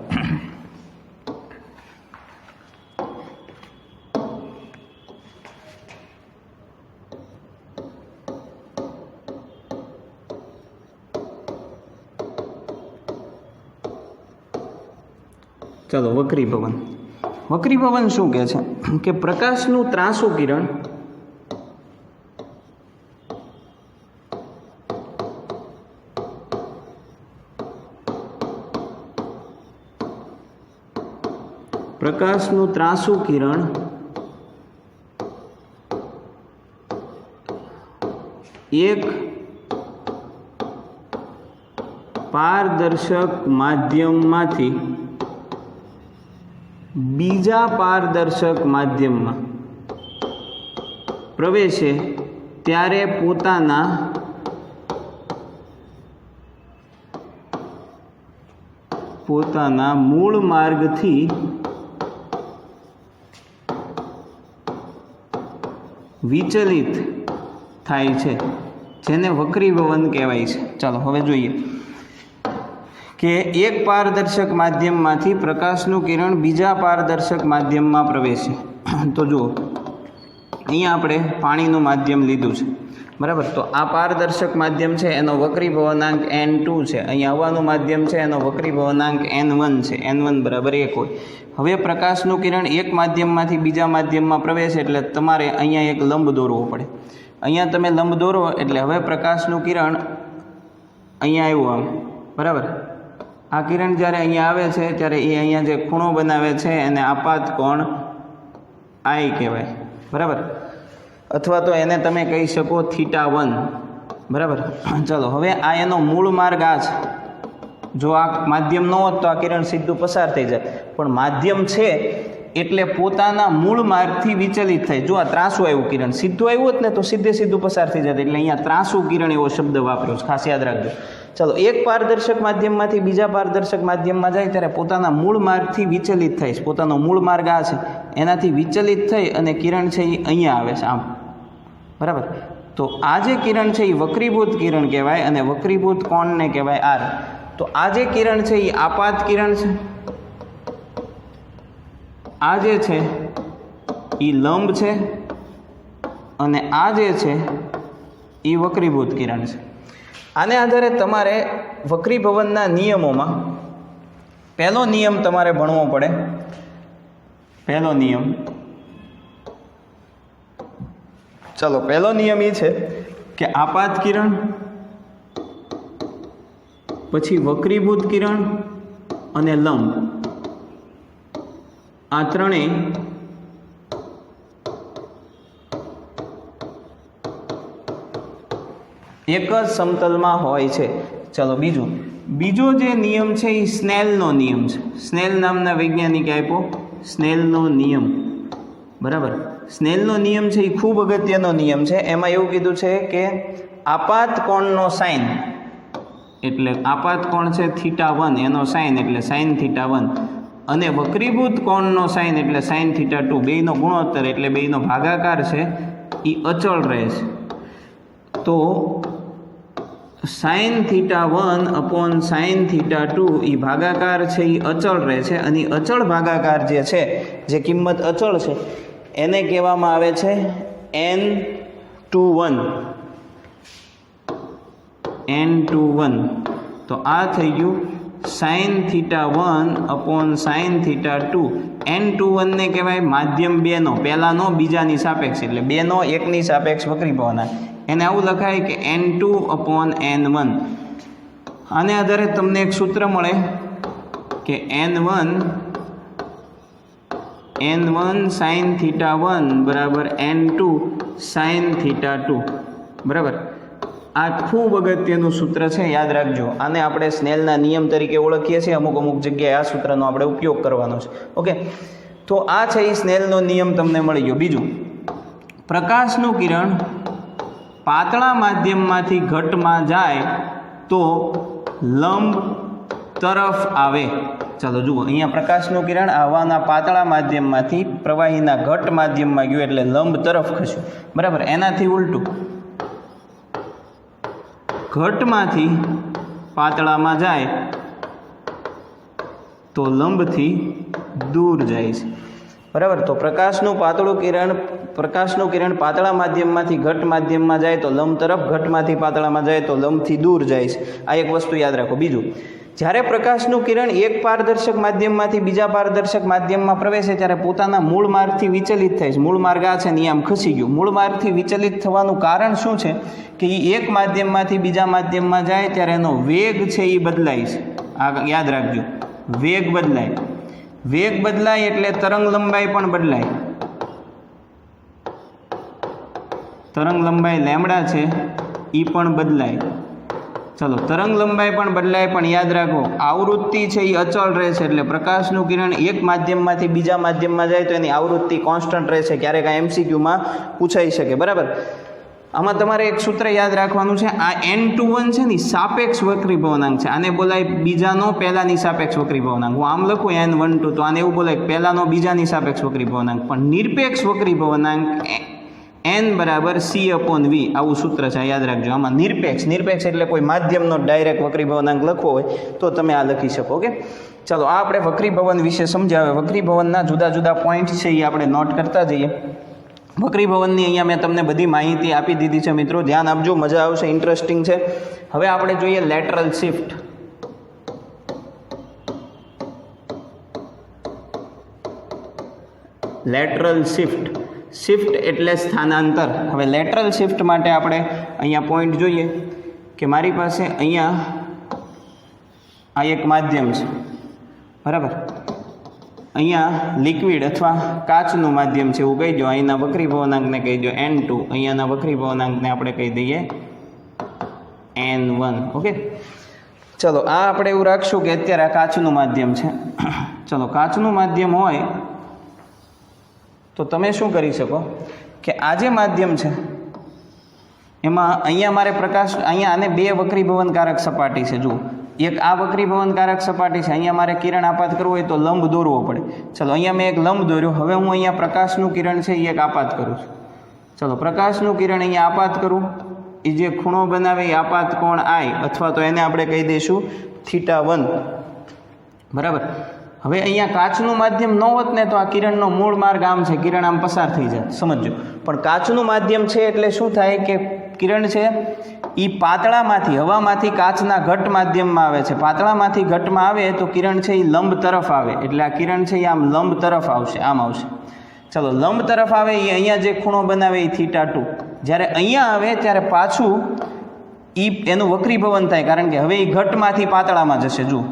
ચલો વક્રીભવન. વક્રીભવન શું કહે છે કે પ્રકાશનું ત્રાંસુ કિરણ એક પારદર્શક માધ્યમમાંથી બીજા પારદર્શક માધ્યમમાં પ્રવેશે ત્યારે પોતાના મૂળ માર્ગથી વિચલિત થાય છે, જેને વક્રીભવન કહેવાય છે. ચાલો હવે જોઈએ કે એક પારદર્શક માધ્યમમાંથી પ્રકાશનું કિરણ બીજા પારદર્શક માધ્યમમાં પ્રવેશે. તો જુઓ, અહીંયા આપણે પાણીનું માધ્યમ લીધું છે, બરાબર. તો આ પારદર્શક માધ્યમ છે એનો વક્રીભવનાંક N2 છે. અહીંયા હવાનું માધ્યમ છે એનો વક્રીભવનાંક N1 છે. N1 બરાબર 1 હોય. હવે પ્રકાશનું કિરણ એક માધ્યમમાંથી બીજા માધ્યમમાં પ્રવેશે એટલે તમારે અહીંયા એક લંબ દોરવો પડે. અહીંયા તમે લંબ દોરો એટલે હવે પ્રકાશનું કિરણ અહીંયા આવ્યું આમ, બરાબર. આ કિરણ જ્યારે અહીંયા આવે છે ત્યારે એ અહીંયા જે ખૂણો બનાવે છે એને આપાત કોણ I કહેવાય, બરાબર. અથવા તો એને તમે કહી શકો θ1, બરાબર. ચાલો હવે આ એનો મૂળ માર્ગ આ છે. જો આ માધ્યમ ન હોત તો આ કિરણ સીધું પસાર થઈ જાય, પણ માધ્યમ છે એટલે પોતાના મૂળ માર્ગથી વિચલિત થાય. જો આ ત્રાંસુ આવ્યું કિરણ, સીધું આવ્યું હોત ને તો સીધું પસાર થઈ જાય, એટલે અહીંયા ત્રાંસુ કિરણ એવો શબ્દ વાપર્યો છે, ખાસ યાદ રાખજો. ચાલો, એક પારદર્શક માધ્યમમાંથી બીજા પારદર્શક માધ્યમમાં જાય ત્યારે પોતાના મૂળ માર્ગથી વિચલિત થાય છે. પોતાનો મૂળ માર્ગ આ છે, એનાથી વિચલિત થઈ અને કિરણ છે એ અહીંયા આવે છે આમ, બરાબર. તો આ જે કિરણ છે એ વક્રીભૂત કિરણ કહેવાય અને વક્રીભૂત કોણને કહેવાય R. તો આ જે કિરણ છે એ આપાત કિરણ છે, આ જે છે એ લંબ છે અને આ જે છે એ વક્રીભૂત કિરણ છે. આને આધારે તમારે વક્રીભવનના નિયમોમાં પહેલો નિયમ તમારે ભણવો પડે. પહેલો નિયમ, ચલો, પહેલો નિયમ એ છે કે આપાત કિરણ, પછી વક્રીભૂત કિરણ અને લંબ, આ ત્રણેય એક જ સમતલમાં હોય છે. ચલો, બીજો જે નિયમ છે એ સ્નેલનો નિયમ છે. સ્નેલ નામના વૈજ્ઞાનિકે આપ્યો સ્નેલનો નિયમ, બરાબર. સ્નેલનો નિયમ છે એ ખૂબ અગત્યનો નિયમ છે. એમાં એવું કીધું છે કે આપાત કોણનો સાઇન, એટલે આપાત કોણ છે θ1, એનો સાઇન એટલે sin θ1, અને વક્રીભૂત કોણનો સાઇન એટલે sin θ2, બેયનો ગુણોત્તર એટલે બેયનો ભાગાકાર છે એ અચળ રહે છે. તો sin θ1 upon sin θ2 એ ભાગાકાર છે એ અચળ રહે છે, અને અચળ ભાગાકાર જે છે, જે કિંમત અચળ છે એને કહેવામાં આવે છે N21. તો આ થઈ ગયું sin θ1 upon sin θ2. N21 ને કહેવાય માધ્યમ 2નો, પહેલાનો બીજાની સાપેક્ષ, એટલે 2નો 1ની સાપેક્ષ વક્રીભવનાંક. એને આવું લખાય કે N2 upon N1. આને આધારે તમને એક સૂત્ર મળે કે N1 sin θ1 બરાબર N2 sin θ2, બરાબર. આ ખૂબ અગત્યનું સૂત્ર છે, યાદ રાખજો. આને આપણે સ્નેલના નિયમ તરીકે ઓળખીએ છીએ. અમુક જગ્યાએ આ સૂત્રનો આપણે ઉપયોગ કરવાનો છે. ઓકે, તો આ છે એ સ્નેલનો નિયમ તમને મળી ગયો. બીજું, પ્રકાશનું કિરણ પાતળા માધ્યમમાંથી ઘટમાં જાય તો લંબ તરફ આવે. ચાલો જુઓ, અહીંયા પ્રકાશનું કિરણ હવાના પાતળા માધ્યમમાંથી પ્રવાહીના ઘટ માધ્યમમાં ગયું એટલે લંબ તરફ ખસ્યું, બરાબર. એનાથી ઉલટું, ઘટમાંથી પાતળામાં જાય તો લંબથી દૂર જાય છે, બરાબર. તો પ્રકાશનું કિરણ પાતળા માધ્યમમાંથી ઘટ માધ્યમમાં જાય તો લંબ તરફ, ઘટમાંથી પાતળામાં જાય તો લંબથી દૂર જાય છે. આ એક વસ્તુ યાદ રાખો. બીજું જ્યારે પ્રકાશનું કિરણ એક પારદર્શક માધ્યમમાંથી બીજા પારદર્શક માધ્યમમાં પ્રવેશે ત્યારે પોતાના મૂળ માર્ગથી વિચલિત થાય છે. મૂળ માર્ગ આ છે ને આમ ખસી ગયું. મૂળ માર્ગથી વિચલિત થવાનું કારણ શું છે કે એ એક માધ્યમમાંથી બીજા માધ્યમમાં જાય ત્યારે એનો વેગ છે એ બદલાય છે. આ યાદ રાખજો, વેગ બદલાય. વેગ બદલાય એટલે તરંગ લંબાઈ પણ બદલાય. તરંગ લંબાઈ લેમડા છે એ પણ બદલાય. ચલો, તરંગ લંબાઈ પણ બદલાય, પણ યાદ રાખો આવૃત્તિ છે એ અચળ રહેશે. એટલે પ્રકાશનું કિરણ એક માધ્યમમાંથી બીજા માધ્યમમાં જાય તો એની આવૃત્તિ કોન્સ્ટન્ટ રહેશે. ક્યારેક આ MCQમાં પૂછાઈ શકે. બરાબર. આમાં તમારે એક સૂત્ર યાદ રાખવાનું છે. આ N21 છે ને સાપેક્ષ વક્રીભવનાંક છે. આને બોલાય બીજાનો પહેલાની સાપેક્ષ વક્રીભવનાંક. હું આમ લખું N12 તો આને એવું બોલાય પહેલાનો બીજાની સાપેક્ષ વક્રીભવનાંક. પણ નિરપેક્ષ વક્રીભવનાંક N બરાબર C/V આવું સૂત્ર છે, યાદ રાખજો. આમાં નિરપેક્ષ એટલે કોઈ માધ્યમનો ડાયરેક્ટ વક્રીભવનાંક લખવો હોય તો તમે આ લખી શકો. ઓકે, ચાલો આ આપણે વક્રીભવન વિશે સમજાવે. વક્રીભવનના જુદા જુદા પોઈન્ટ છે એ આપણે નોટ કરતા જઈએ. વક્રીભવનની અહીંયા મેં તમને બધી માહિતી આપી દીધી છે મિત્રો, ધ્યાન આપજો, મજા આવશે, ઇન્ટરેસ્ટિંગ છે. હવે આપણે જોઈએ લેટરલ શિફ્ટ. લેટરલ શિફ્ટ એટલે સ્થાનાંતર. હવે લેટરલ શિફ્ટ માટે આપણે અહીંયા પોઈન્ટ જોઈએ કે મારી પાસે અહીંયા આ એક માધ્યમ છે. બરાબર. અહીંયા લિક્વિડ અથવા કાચનું માધ્યમ છે એવું કહી દો. અહીંના વક્રીભવનાંકને કહી દો N2, અહીંયાના વક્રીભવનાંકને આપણે કહી દઈએ N1. ઓકે, ચલો આ આપણે એવું રાખશું કે અત્યારે આ કાચનું માધ્યમ છે. ચલો, કાચનું માધ્યમ હોય તો તમે શું કરી શકો કે આ જે માધ્યમ છે એમાં અહીંયા મારે પ્રકાશ, અહીંયા આને બે વક્રીભવનકારક સપાટી છે. જુઓ, એક આ વક્રીભવનકારક સપાટી છે, અહીંયા મારે કિરણ આપાત કરવું હોય તો લંબ દોરવો પડે. ચલો, અહીંયા મેં એક લંબ દોર્યો. હવે હું અહીંયા પ્રકાશનું કિરણ છે એ એક આપાત કરું છું. ચલો, પ્રકાશનું કિરણ અહીંયા આપાત કરું. એ જે ખૂણો બનાવે એ આપાત કોણ I, અથવા તો એને આપણે કહી દઈશું θ1. બરાબર. હવે અહીંયા કાચનું માધ્યમ ન હોત ને તો આ કિરણનો મૂળ માર્ગ આમ છે, કિરણ આમ પસાર થઈ જાય, સમજો. પણ કાચનું માધ્યમ છે એટલે શું થાય કે કિરણ છે એ પાતળામાંથી, હવામાંથી કાચના ઘટ માધ્યમમાં આવે છે. પાતળામાંથી ઘટમાં આવે તો કિરણ છે એ લંબ તરફ આવે. એટલે આ કિરણ છે એ આમ લંબ તરફ આવશે, આમ આવશે. ચલો, લંબ તરફ આવે એ અહીંયા જે ખૂણો બનાવે એ θ2. જ્યારે અહીંયા આવે ત્યારે પાછું એનું વક્રીભવન થાય, કારણ કે હવે એ ઘટમાંથી પાતળામાં જશે. જુઓ,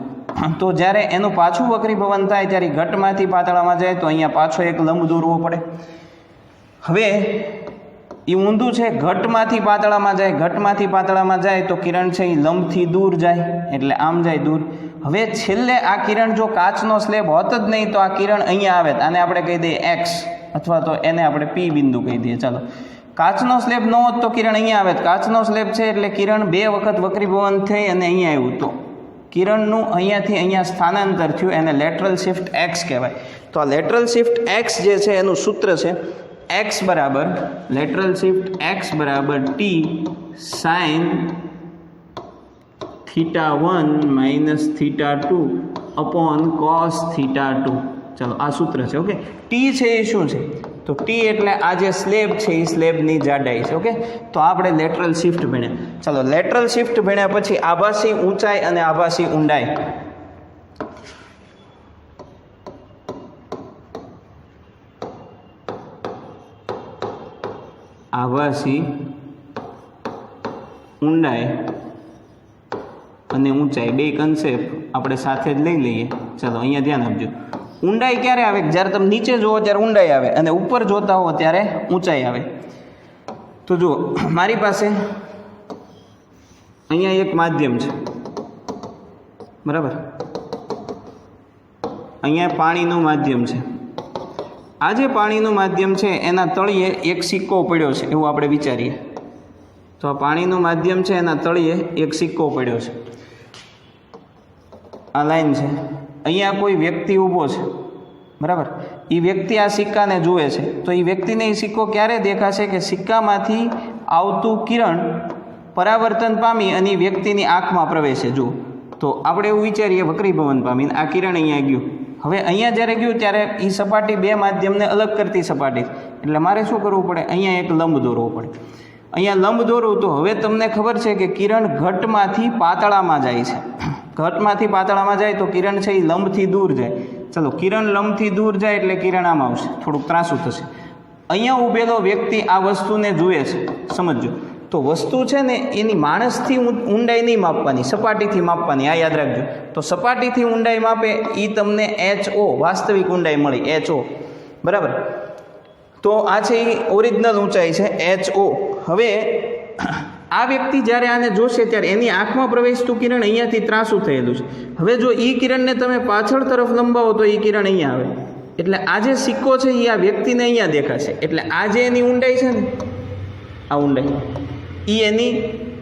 તો જ્યારે એનું પાછું વક્રીભવન થાય ત્યારે ઘટમાંથી પાતળામાં જાય તો અહીંયા પાછો એક લંબ દોરવો પડે. હવે એ ઊંધું છે, ઘટમાંથી પાતળામાં જાય. ઘટમાંથી પાતળામાં જાય તો કિરણ છે એ લંબથી દૂર જાય, એટલે આમ જાય દૂર. હવે છેલ્લે આ કિરણ જો કાચનો સ્લેબ હોત જ નહીં તો આ કિરણ અહીંયા આવે. આને આપણે કહી દઈએ X, અથવા તો એને આપણે P બિંદુ કહી દઈએ. ચાલો, કાચનો સ્લેબ ન હોત તો કિરણ અહીંયા આવે. કાચનો સ્લેબ છે એટલે કિરણ બે વખત વક્રીભવન થઈ અને અહીંયા આવ્યું તો કિરણનું અહીંયાથી અહીંયા સ્થાનાંતર થયું, એને લેટરલ શિફ્ટ X કહેવાય. તો આ લેટરલ શિફ્ટ X જે છે એનું સૂત્ર છે X બરાબર, લેટરલ શિફ્ટ X બરાબર T sin θ1 minus θ2 upon cos θ2. ચાલો, આ સૂત્ર છે. ઓકે, T છે એ શું છે તો T એટલે આ જે સ્લેબ છે એ સ્લેબની જાડાઈ છે. ઓકે, તો આપણે લેટરલ શિફ્ટ ભણ્યા. ચાલો, લેટરલ શિફ્ટ ભણ્યા પછી આભાસી ઊંચાઈ અને આભાસી ઊંડાઈ. આભાસી ઊંડાઈ અને ઊંચાઈ બે કન્સેપ્ટ આપણે સાથે જ લઈ લઈએ. ચાલો, અહીંયા ધ્યાન આપજો. ઊંડાઈ ક્યારે આવે? જ્યારે તમે નીચે જુઓ ત્યારે ઊંડાઈ આવે, અને ઉપર જોતા હો ત્યારે ઊંચાઈ આવે. તો જુઓ, મારી પાસે અહીંયા એક માધ્યમ છે. બરાબર. અહીંયા પાણીનું માધ્યમ છે. આ જે પાણીનું માધ્યમ છે એના તળિયે એક સિક્કો પડ્યો છે એવું આપણે વિચારીએ. તો આ પાણીનું માધ્યમ છે, એના તળિયે એક સિક્કો પડ્યો છે. આ લાઈન છે. અહીંયા કોઈ વ્યક્તિ ઊભો છે. બરાબર. એ વ્યક્તિ આ સિક્કાને જુએ છે. તો એ વ્યક્તિને એ સિક્કો ક્યારે દેખાશે કે સિક્કામાંથી આવતું કિરણ પરાવર્તન પામી અને એ વ્યક્તિની આંખમાં પ્રવેશે. જુઓ, તો આપણે એવું વિચારીએ વક્રીભવન પામીને આ કિરણ અહીંયા ગયું. હવે અહીંયા જ્યારે ગયું ત્યારે એ સપાટી બે માધ્યમને અલગ કરતી સપાટી, એટલે મારે શું કરવું પડે? અહીંયા એક લંબ દોરવો પડે. અહીંયા લંબ દોરવું તો હવે તમને ખબર છે કે કિરણ ઘટમાંથી પાતળામાં જાય છે. ઘટમાંથી પાતળામાં જાય તો કિરણ છે એ લંબથી દૂર જાય. ચલો, કિરણ લંબથી દૂર જાય એટલે કિરણ આમાં આવશે, થોડુંક ત્રાસું થશે. અહીંયા ઊભેલો વ્યક્તિ આ વસ્તુને જુએ છે, સમજો. તો વસ્તુ છે ને એની માણસથી ઊંડાઈ નહીં માપવાની, સપાટીથી માપવાની, આ યાદ રાખજો. તો સપાટીથી ઊંડાઈ માપે એ તમને HO વાસ્તવિક ઊંડાઈ મળી, HO, બરાબર. તો આ છે એ ઓરિજિનલ ઊંચાઈ છે, HO. હવે આ વ્યક્તિ જ્યારે આને જોશે ત્યારે એની આંખમાં પ્રવેશતું કિરણ અહીંયાથી ત્રાસું થયેલું છે. હવે જો એ કિરણને તમે પાછળ તરફ લંબાવો તો એ કિરણ અહીંયા આવે, એટલે આ જે સિક્કો છે એ આ વ્યક્તિને અહીંયા દેખાશે. એટલે આ જે એની ઊંડાઈ છે ને, આ ઊંડાઈ એ એની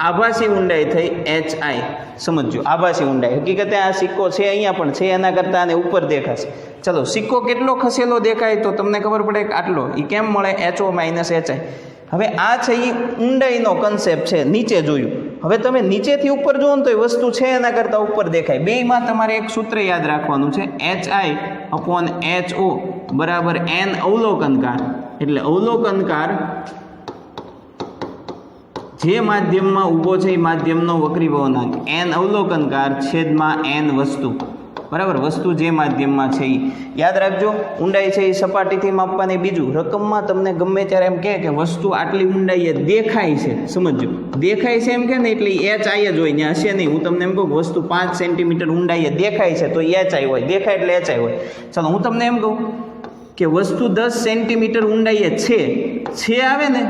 આભાસી ઊંડાઈ થઈ, HI. સમજો, આભાસી ઊંડાઈ. હકીકતે આ સિક્કો છે અહીંયા પણ છે, એના કરતાં આને ઉપર દેખાશે. ચલો, સિક્કો કેટલો ખસેલો દેખાય તો તમને ખબર પડે કે આટલો. એ કેમ મળે? HO - HI. હવે આ છે એ ઊંડાઈનો કન્સેપ્ટ છે, નીચે જોયું. હવે તમે નીચેથી ઉપર જુઓ ને તો એ વસ્તુ છે એના કરતાં ઉપર દેખાય. બેયમાં તમારે એક સૂત્ર યાદ રાખવાનું છે, HI/HO બરાબર N અવલોકનકાર. એટલે અવલોકનકાર જે માધ્યમમાં ઊભો છે એ માધ્યમનો વક્રીભવનાંક, N અવલોકનકાર છેદમાં N વસ્તુ, બરાબર. વસ્તુ જે માધ્યમમાં છે એ યાદ રાખજો. ઊંડાઈ છે એ સપાટીથી માપવાની. બીજું, રકમમાં તમને ગમે ત્યારે એમ કહે કે વસ્તુ આટલી ઊંડાઈએ દેખાય છે, સમજો, દેખાય છે એમ કે ને એટલે HI જ હોય, ત્યાં હશે નહીં. હું તમને એમ કહું કે વસ્તુ 5 સેન્ટીમીટર ઊંડાઈએ દેખાય છે તો HI હોય, દેખાય એટલે HI હોય. ચાલો, હું તમને એમ કહું કે વસ્તુ 10 સેન્ટીમીટર ઊંડાઈએ છે આવે ને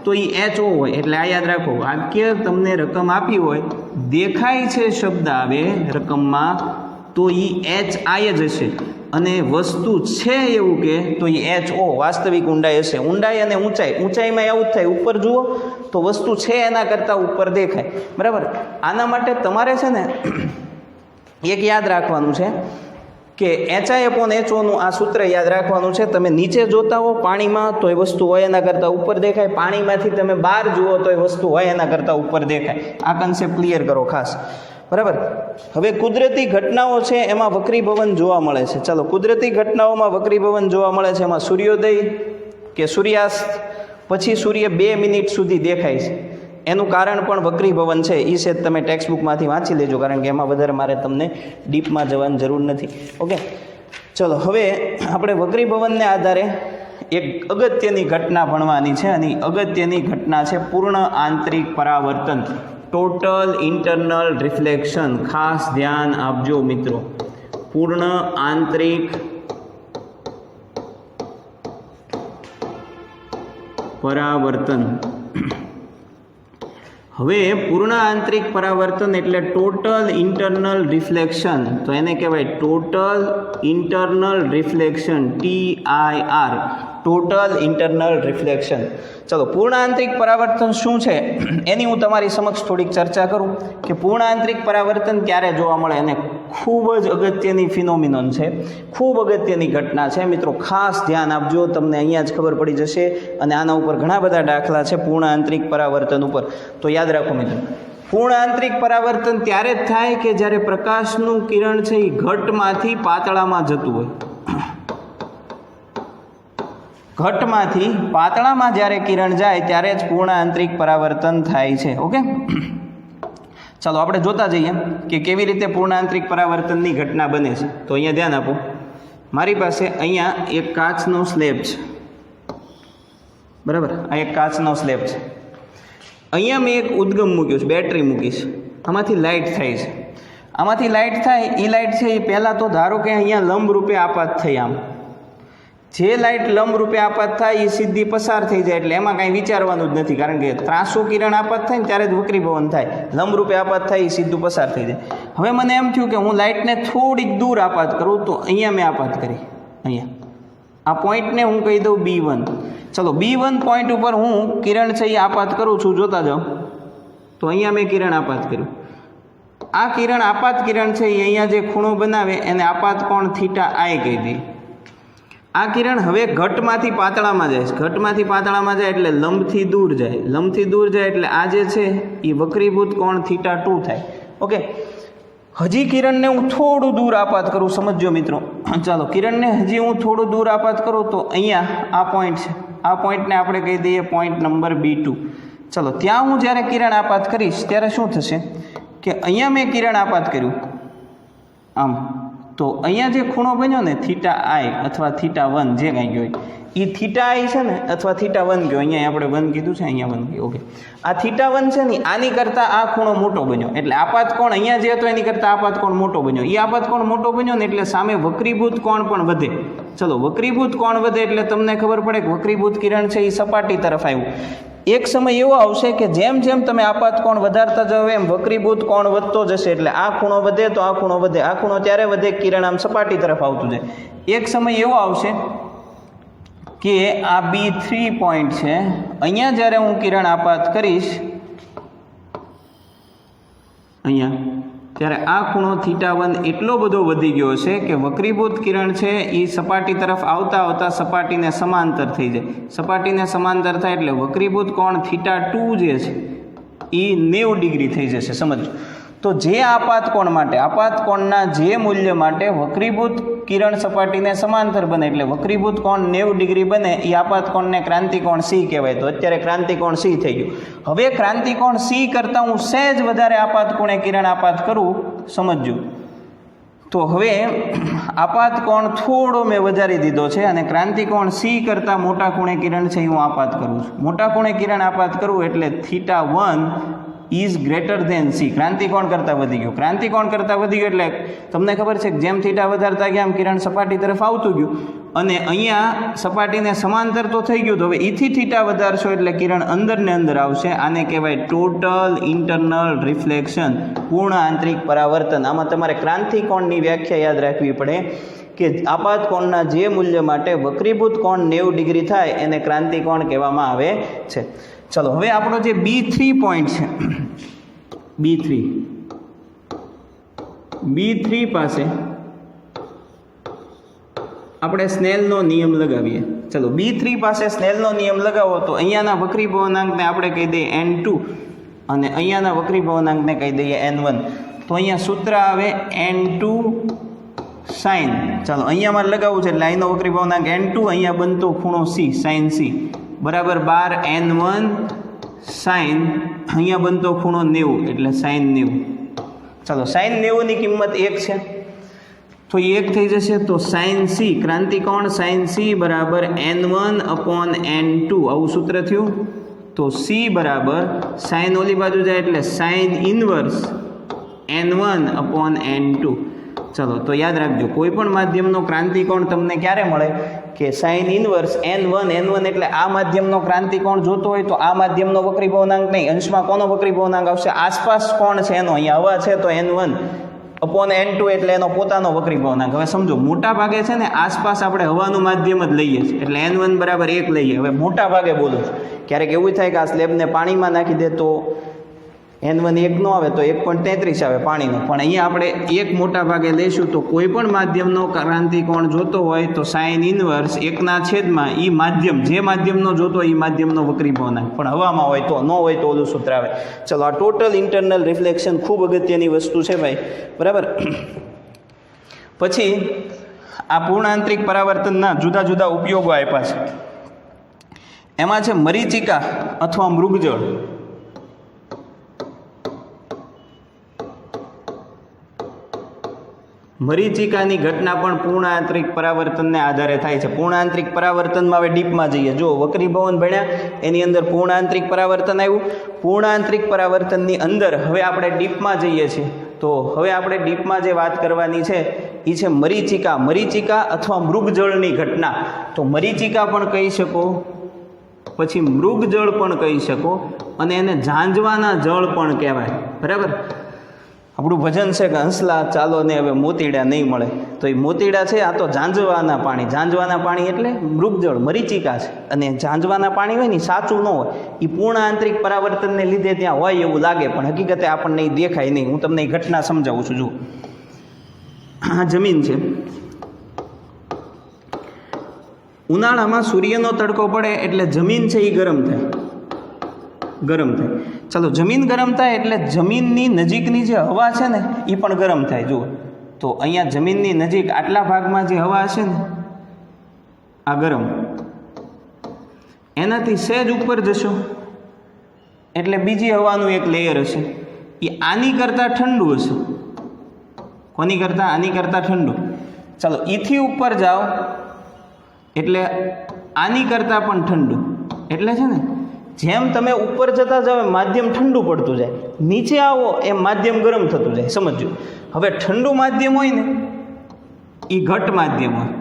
તો એ HO હોય. એટલે આ યાદ રાખો, વાક્ય તમને રકમ આપી હોય, દેખાય છે શબ્દ આવે રકમમાં તો એ HI જ હશે, અને વસ્તુ છે એવું કે તો એ HO વાસ્તવિક ઊંડાઈ હશે. ઊંડાઈ અને ઊંચાઈમાં એવું જ થાય, ઉપર જુઓ તો વસ્તુ છે એના કરતાં ઉપર દેખાય, બરાબર. આના માટે તમારે છે ને એક યાદ રાખવાનું છે કે HI/HO આ સૂત્ર યાદ રાખવાનું છે. તમે નીચે જોતા હો પાણીમાં તો એ વસ્તુ હોય એના કરતાં ઉપર દેખાય, પાણીમાંથી તમે બહાર જુઓ તો એ વસ્તુ હોય એના કરતાં ઉપર દેખાય. આ કન્સેપ્ટ ક્લિયર કરો ખાસ, બરાબર. હવે કુદરતી ઘટનાઓ છે એમાં વક્રીભવન જોવા મળે છે. ચાલો, કુદરતી ઘટનાઓમાં વક્રીભવન જોવા મળે છે. એમાં સૂર્યોદય કે સૂર્યાસ્ત પછી સૂર્ય 2 મિનિટ સુધી દેખાય છે. એનું કારણ પણ વક્રીભવન છે. એ છે તમે ટેક્સ્ટબુકમાંથી વાંચી લેજો, કારણ કે એમાં વધારે મારે તમને ડીપમાં જવાની જરૂર નથી. ઓકે, ચલો, હવે આપણે વક્રીભવનને આધારે એક અગત્યની ઘટના ભણવાની છે, અને અગત્યની ઘટના છે પૂર્ણ આંતરિક પરાવર્તન, ટોટલ ઇન્ટરનલ રિફ્લેક્શન. ખાસ ધ્યાન આપજો મિત્રો, પૂર્ણ આંતરિક પરાવર્તન. હવે પૂર્ણ આંતરિક પરાવર્તન એટલે ટોટલ ઇન્ટરનલ રિફ્લેક્શન. તો એને કહેવાય total internal reflection, TIR, total internal reflection. ચલો, પૂર્ણ આંતરિક પરાવર્તન શું છે એની હું તમારી સમક્ષ થોડીક ચર્ચા કરું કે પૂર્ણ આંતરિક પરાવર્તન ક્યારે જોવા મળે. અને ખૂબ જ અગત્યની ફિનોમિનોન છે, ખૂબ અગત્યની ઘટના છે મિત્રો. ખાસ ધ્યાન આપજો, તમને અહીંયા જ ખબર પડી જશે. અને આના ઉપર ઘણા બધા દાખલા છે પૂર્ણ આંતરિક પરાવર્તન ઉપર. તો યાદ રાખો મિત્રો, પૂર્ણ આંતરિક પરાવર્તન ત્યારે જ થાય કે જ્યારે પ્રકાશનું કિરણ છે એ ઘટમાંથી પાતળામાં જતું હોય. ઘટમાંથી પાતળામાં જ્યારે કિરણ જાય ત્યારે જ પૂર્ણ આંતરિક પરાવર્તન થાય છે. ઓકે, ચાલો આપણે જોતા જઈએ કે કેવી રીતે પૂર્ણ આંતરિક પરાવર્તનની ઘટના બને છે. તો અહીંયા ધ્યાન આપો, મારી પાસે અહીંયા એક કાચનો સ્લેબ છે, બરાબર. આ એક કાચનો સ્લેબ છે. અહીંયા મેં એક ઉદ્ગમ મૂક્યો છે, બેટરી મૂકીશ. આમાંથી લાઇટ થાય છે. આમાંથી લાઇટ થાય એ લાઇટ છે એ પહેલાં તો ધારો કે અહીંયા લંબ રૂપે આપાત થઈ. આમ જે લાઇટ લંબ રૂપે આપાત થાય એ સીધી પસાર થઈ જાય, એટલે એમાં કાંઈ વિચારવાનું જ નથી, કારણ કે ત્રાસુ કિરણ આપાત થાય ને ત્યારે જ વક્રીભવન થાય. લંબ રૂપે આપાત થાય એ સીધું પસાર થઈ જાય. હવે મને એમ થયું કે હું લાઇટને થોડીક દૂર આપાત કરું, તો અહીંયા મેં આપાત કરી. અહીંયા આ પોઈન્ટને હું કહી દઉં B1. ચલો, B1 પોઈન્ટ ઉપર હું કિરણ છે એ આપાત કરું છું. જોતા જાઓ તો અહીંયા મેં કિરણ આપાત કર્યું. આ કિરણ આપાત કિરણ છે એ અહીંયા જે ખૂણો બનાવે એને આપાત કોણ θi કહી દઈએ. આ કિરણ હવે ઘટમાંથી પાતળામાં જાય છે. ઘટમાંથી પાતળામાં જાય એટલે લંબથી દૂર જાય. લંબથી દૂર જાય એટલે આ જે છે એ વક્રીભૂત કોણ θ2 થાય. ઓકે, હજી કિરણને હું થોડું દૂર આપાત કરું, સમજો મિત્રો. ચાલો, કિરણને હજી હું થોડું દૂર આપાત કરું તો અહીંયા આ પોઈન્ટ છે. આ પોઈન્ટને આપણે કહી દઈએ પોઈન્ટ નંબર B2. ચલો, ત્યાં હું જ્યારે કિરણ આપાત કરીશ ત્યારે શું થશે કે અહીંયા મેં કિરણ આપાત કર્યું, આમ તો અહીંયા જે ખૂણો બન્યો ને થીટા આઈ અથવા થીટા 1 જે કાંઈ ગયો એ થીટા આઈ છે ને અથવા થીટા 1 ગયો, અહીંયા આપણે 1 કીધું છે, અહીંયા 1 ગયો. ઓકે, આ થીટા 1 છે ને આની કરતાં આ ખૂણો મોટો બન્યો, એટલે આપાત કોણ અહીંયા જે હતો એની કરતાં આપાત કોણ મોટો બન્યો. એ આપાત કોણ મોટો બન્યો ને એટલે સામે વક્રીભૂત કોણ પણ વધે. ચલો, વક્રીભૂત કોણ વધે એટલે તમને ખબર પડે કે વક્રીભૂત કિરણ છે એ સપાટી તરફ આવ્યું. એક સમય એવો આવશે કે જેમ જેમ તમે આપાત કોણ વધારતા જાઓ એમ વક્રીભૂત કોણ વધતો જશે, એટલે આ ખૂણો વધે તો આ ખૂણો વધે, આ ખૂણો ત્યારે વધે કિરણ આમ સપાટી તરફ આવતું જાય. એક સમય એવો આવશે કે આ B3 પોઈન્ટ છે, અહીંયા જ્યારે હું કિરણ આપાત કરીશ અહીંયા, ત્યારે આ ખૂણો થીટા 1 એટલો બધો વધી ગયો છે કે વક્રીભૂત કિરણ છે એ સપાટી તરફ આવતા આવતા સપાટીને સમાંતર થઈ જાય. સપાટીને સમાંતર થાય એટલે વક્રીભૂત કોણ થીટા 2 જે છે એ 90 ડિગ્રી થઈ જશે. સમજો તો જે આપાત કોણ માટે, આપાત કોણના જે મૂલ્ય માટે વક્રીભૂત કિરણ સપાટીને સમાંતર બને એટલે વક્રીભૂત કોણ 90 ડિગ્રી બને એ આપાત કોણને ક્રાંતિકોણ C કહેવાય. તો અત્યારે ક્રાંતિકોણ C થઈ ગયું. હવે ક્રાંતિકોણ C કરતાં હું સહેજ વધારે આપાત કોણે કિરણ આપાત કરું, સમજજો. તો હવે આપાત કોણ થોડો મેં વધારી દીધો છે અને ક્રાંતિકોણ C કરતાં મોટા ખૂણે કિરણ છે એ હું આપાત કરું છું. મોટા ખૂણે કિરણ આપાત કરું એટલે theta 1 is greater than C. ક્રાંતિકોણ કરતાં વધી ગયું. ક્રાંતિકોણ કરતાં વધી ગયું એટલે તમને ખબર છે કે જેમ થીટા વધારતા ગયા એમ કિરણ સપાટી તરફ આવતું ગયું અને અહીંયા સપાટીને સમાંતર તો થઈ ગયું. તો હવે એથી થીટા વધારશો એટલે કિરણ અંદર ને અંદર આવશે. આને કહેવાય ટોટલ ઇન્ટરનલ રિફ્લેક્શન, પૂર્ણ આંતરિક પરાવર્તન. આમાં તમારે ક્રાંતિકોણની વ્યાખ્યા યાદ રાખવી પડે કે આપાત કોણના જે મૂલ્ય માટે વક્રીભૂત કોણ 90 ડિગ્રી થાય એને ક્રાંતિકોણ કહેવામાં આવે છે. ચલો, હવે આપણો જે B3 પોઈન્ટ છે, B3 પાસે આપણે સ્નેલનો નિયમ લગાવીએ. ચલો, B3 પાસે સ્નેલનો નિયમ લગાવો તો અહીંયાના વક્રીભવનાંકને આપણે કહી દઈએ N2 અને અહીંયાના વક્રીભવનાંકને કહી દઈએ N1. તો અહીંયા સૂત્ર આવે N2 sin. ચાલો, અહીંયા મારે લગાવવું છે એટલે અહીંનો વક્રીભવનાંક N2, અહીંયા બનતો ખૂણો C, sin C બરાબર 12 N1 sin, અહીંયા બનતો ખૂણો 90 એટલે sin 90. ચાલો, sin 90 ની કિંમત 1 છે તો એ 1 થઈ જશે. તો sin C, ક્રાંતિકોણ sin C બરાબર N1 upon N2, આવું સૂત્ર થયું. તો C બરાબર sin ઓલી બાજુ જાય એટલે sin inverse N1 upon N2. ચલો, તો યાદ રાખજો, કોઈ પણ માધ્યમનો ક્રાંતિકોણ તમને ક્યારે મળે કે sin ઇન્વર્સ N1 એટલે આ માધ્યમનો ક્રાંતિકોણ જોતો હોય તો આ માધ્યમનો વક્રીભવનાંક નહીં, અંશમાં કોનો વક્રીભવનાંક આવશે, આસપાસ કોણ છે એનો. અહીંયા હવા છે તો N1 upon N2 એટલે એનો પોતાનો વક્રીભવનાંક. હવે સમજો, મોટા ભાગે છે ને આસપાસ આપણે હવાનું માધ્યમ જ લઈએ છીએ એટલે N1 બરાબર 1 લઈએ. હવે મોટા ભાગે બોલું છું, ક્યારેક એવું થાય કે આ સ્લેબને પાણીમાં નાખી દે તો N1 1 નો આવે તો 1.33 આવે પાણીનો, પણ અહીંયા આપણે 1 મોટા ભાગે લઈશું. તો કોઈ પણ માધ્યમનો ક્રાંતિકોણ જોતો હોય તો sin ઇન્વર્સ 1/, એ માધ્યમ જે માધ્યમનો જોતો હોય એ માધ્યમનો વક્રીભવનાંક, પણ હવામાં હોય તો, ન હોય તો ઓલું સૂત્ર આવે. ચલો, આ ટોટલ ઇન્ટરનલ રિફ્લેક્શન ખૂબ અગત્યની વસ્તુ છે ભાઈ, બરાબર. પછી આ પૂર્ણ આંતરિક પરાવર્તનના જુદા જુદા ઉપયોગો આપ્યા છે. એમાં છે મરીચિકા અથવા મૃગજળ. મરીચિકાની ઘટના પણ પૂર્ણ આંતરિક પરાવર્તનને આધારે થાય છે. પૂર્ણ આંતરિક પરાવર્તનમાં હવે ડીપમાં જઈએ. જો વક્રીભવન ભણ્યા એની અંદર પૂર્ણ આંતરિક પરાવર્તન આવ્યું. પૂર્ણ આંતરિક પરાવર્તનની અંદર હવે આપણે ડીપમાં જઈએ છીએ. તો હવે આપણે ડીપમાં જે વાત કરવાની છે એ છે મરીચિકા અથવા મૃગજળની ઘટના. તો મરીચિકા પણ કહી શકો, પછી મૃગજળ પણ કહી શકો અને એને ઝાંઝવાના જળ પણ કહેવાય, બરાબર. આપણું ભજન છે કે હંસલા ચાલો ને હવે મોતીડા નહીં મળે, તો એ મોતીડા છે, આ તો ઝાંઝવાના પાણી એટલે મૃગજળ, મરીચિકા છે. અને ઝાંઝવાના પાણી હોય ને સાચું ન હોય, એ પૂર્ણ આંતરિક પરાવર્તનને લીધે ત્યાં હોય એવું લાગે પણ હકીકતે આપણને એ દેખાય નહીં. હું તમને એ ઘટના સમજાવું છું. જુઓ, આ જમીન છે, ઉનાળામાં સૂર્યનો તડકો પડે એટલે જમીન છે એ ગરમ થાય. ચાલો, જમીન ગરમ થાય એટલે જમીનની નજીકની જે હવા છે ને એ પણ ગરમ થાય. જુઓ, તો અહીંયા જમીનની નજીક આટલા ભાગમાં જે હવા હશે ને આ ગરમ, એનાથી સહેજ ઉપર જશો એટલે બીજી હવાનું એક લેયર હશે, એ આની કરતાં ઠંડુ હશે. કોની કરતાં? આની કરતાં ઠંડુ. ચાલો ઈથી ઉપર જાઓ એટલે આની કરતાં પણ ઠંડુ. એટલે છે ને જેમ તમે ઉપર જતા જાઓ એમ માધ્યમ ઠંડુ પડતું જાય, નીચે આવો એમ માધ્યમ ગરમ થતું જાય. સમજો, હવે ઠંડુ માધ્યમ હોય ને એ ઘટ માધ્યમ હોય,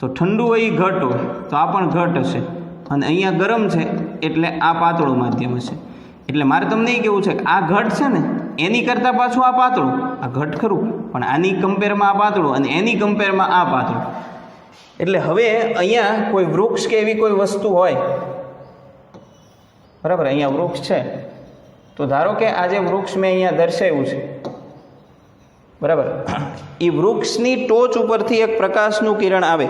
તો ઠંડુ હોય એ ઘટ હોય, તો આ પણ ઘટ હશે. અને અહીંયા ગરમ છે એટલે આ પાતળું માધ્યમ હશે. એટલે મારે તમને એ કહેવું છે કે આ ઘટ છે ને એની કરતાં પાછું આ પાતળું. આ ઘટ ખરું, પણ આની કમ્પેરમાં આ પાતળું અને એની કમ્પેરમાં આ પાતળું. એટલે હવે અહીંયા કોઈ વૃક્ષ કે એવી કોઈ વસ્તુ હોય, બરાબર, અહીંયા વૃક્ષ છે, તો ધારો કે આ જે વૃક્ષ મેં અહીંયા દર્શાવ્યું છે, બરાબર, એ વૃક્ષની ટોચ ઉપરથી એક પ્રકાશનું કિરણ આવે.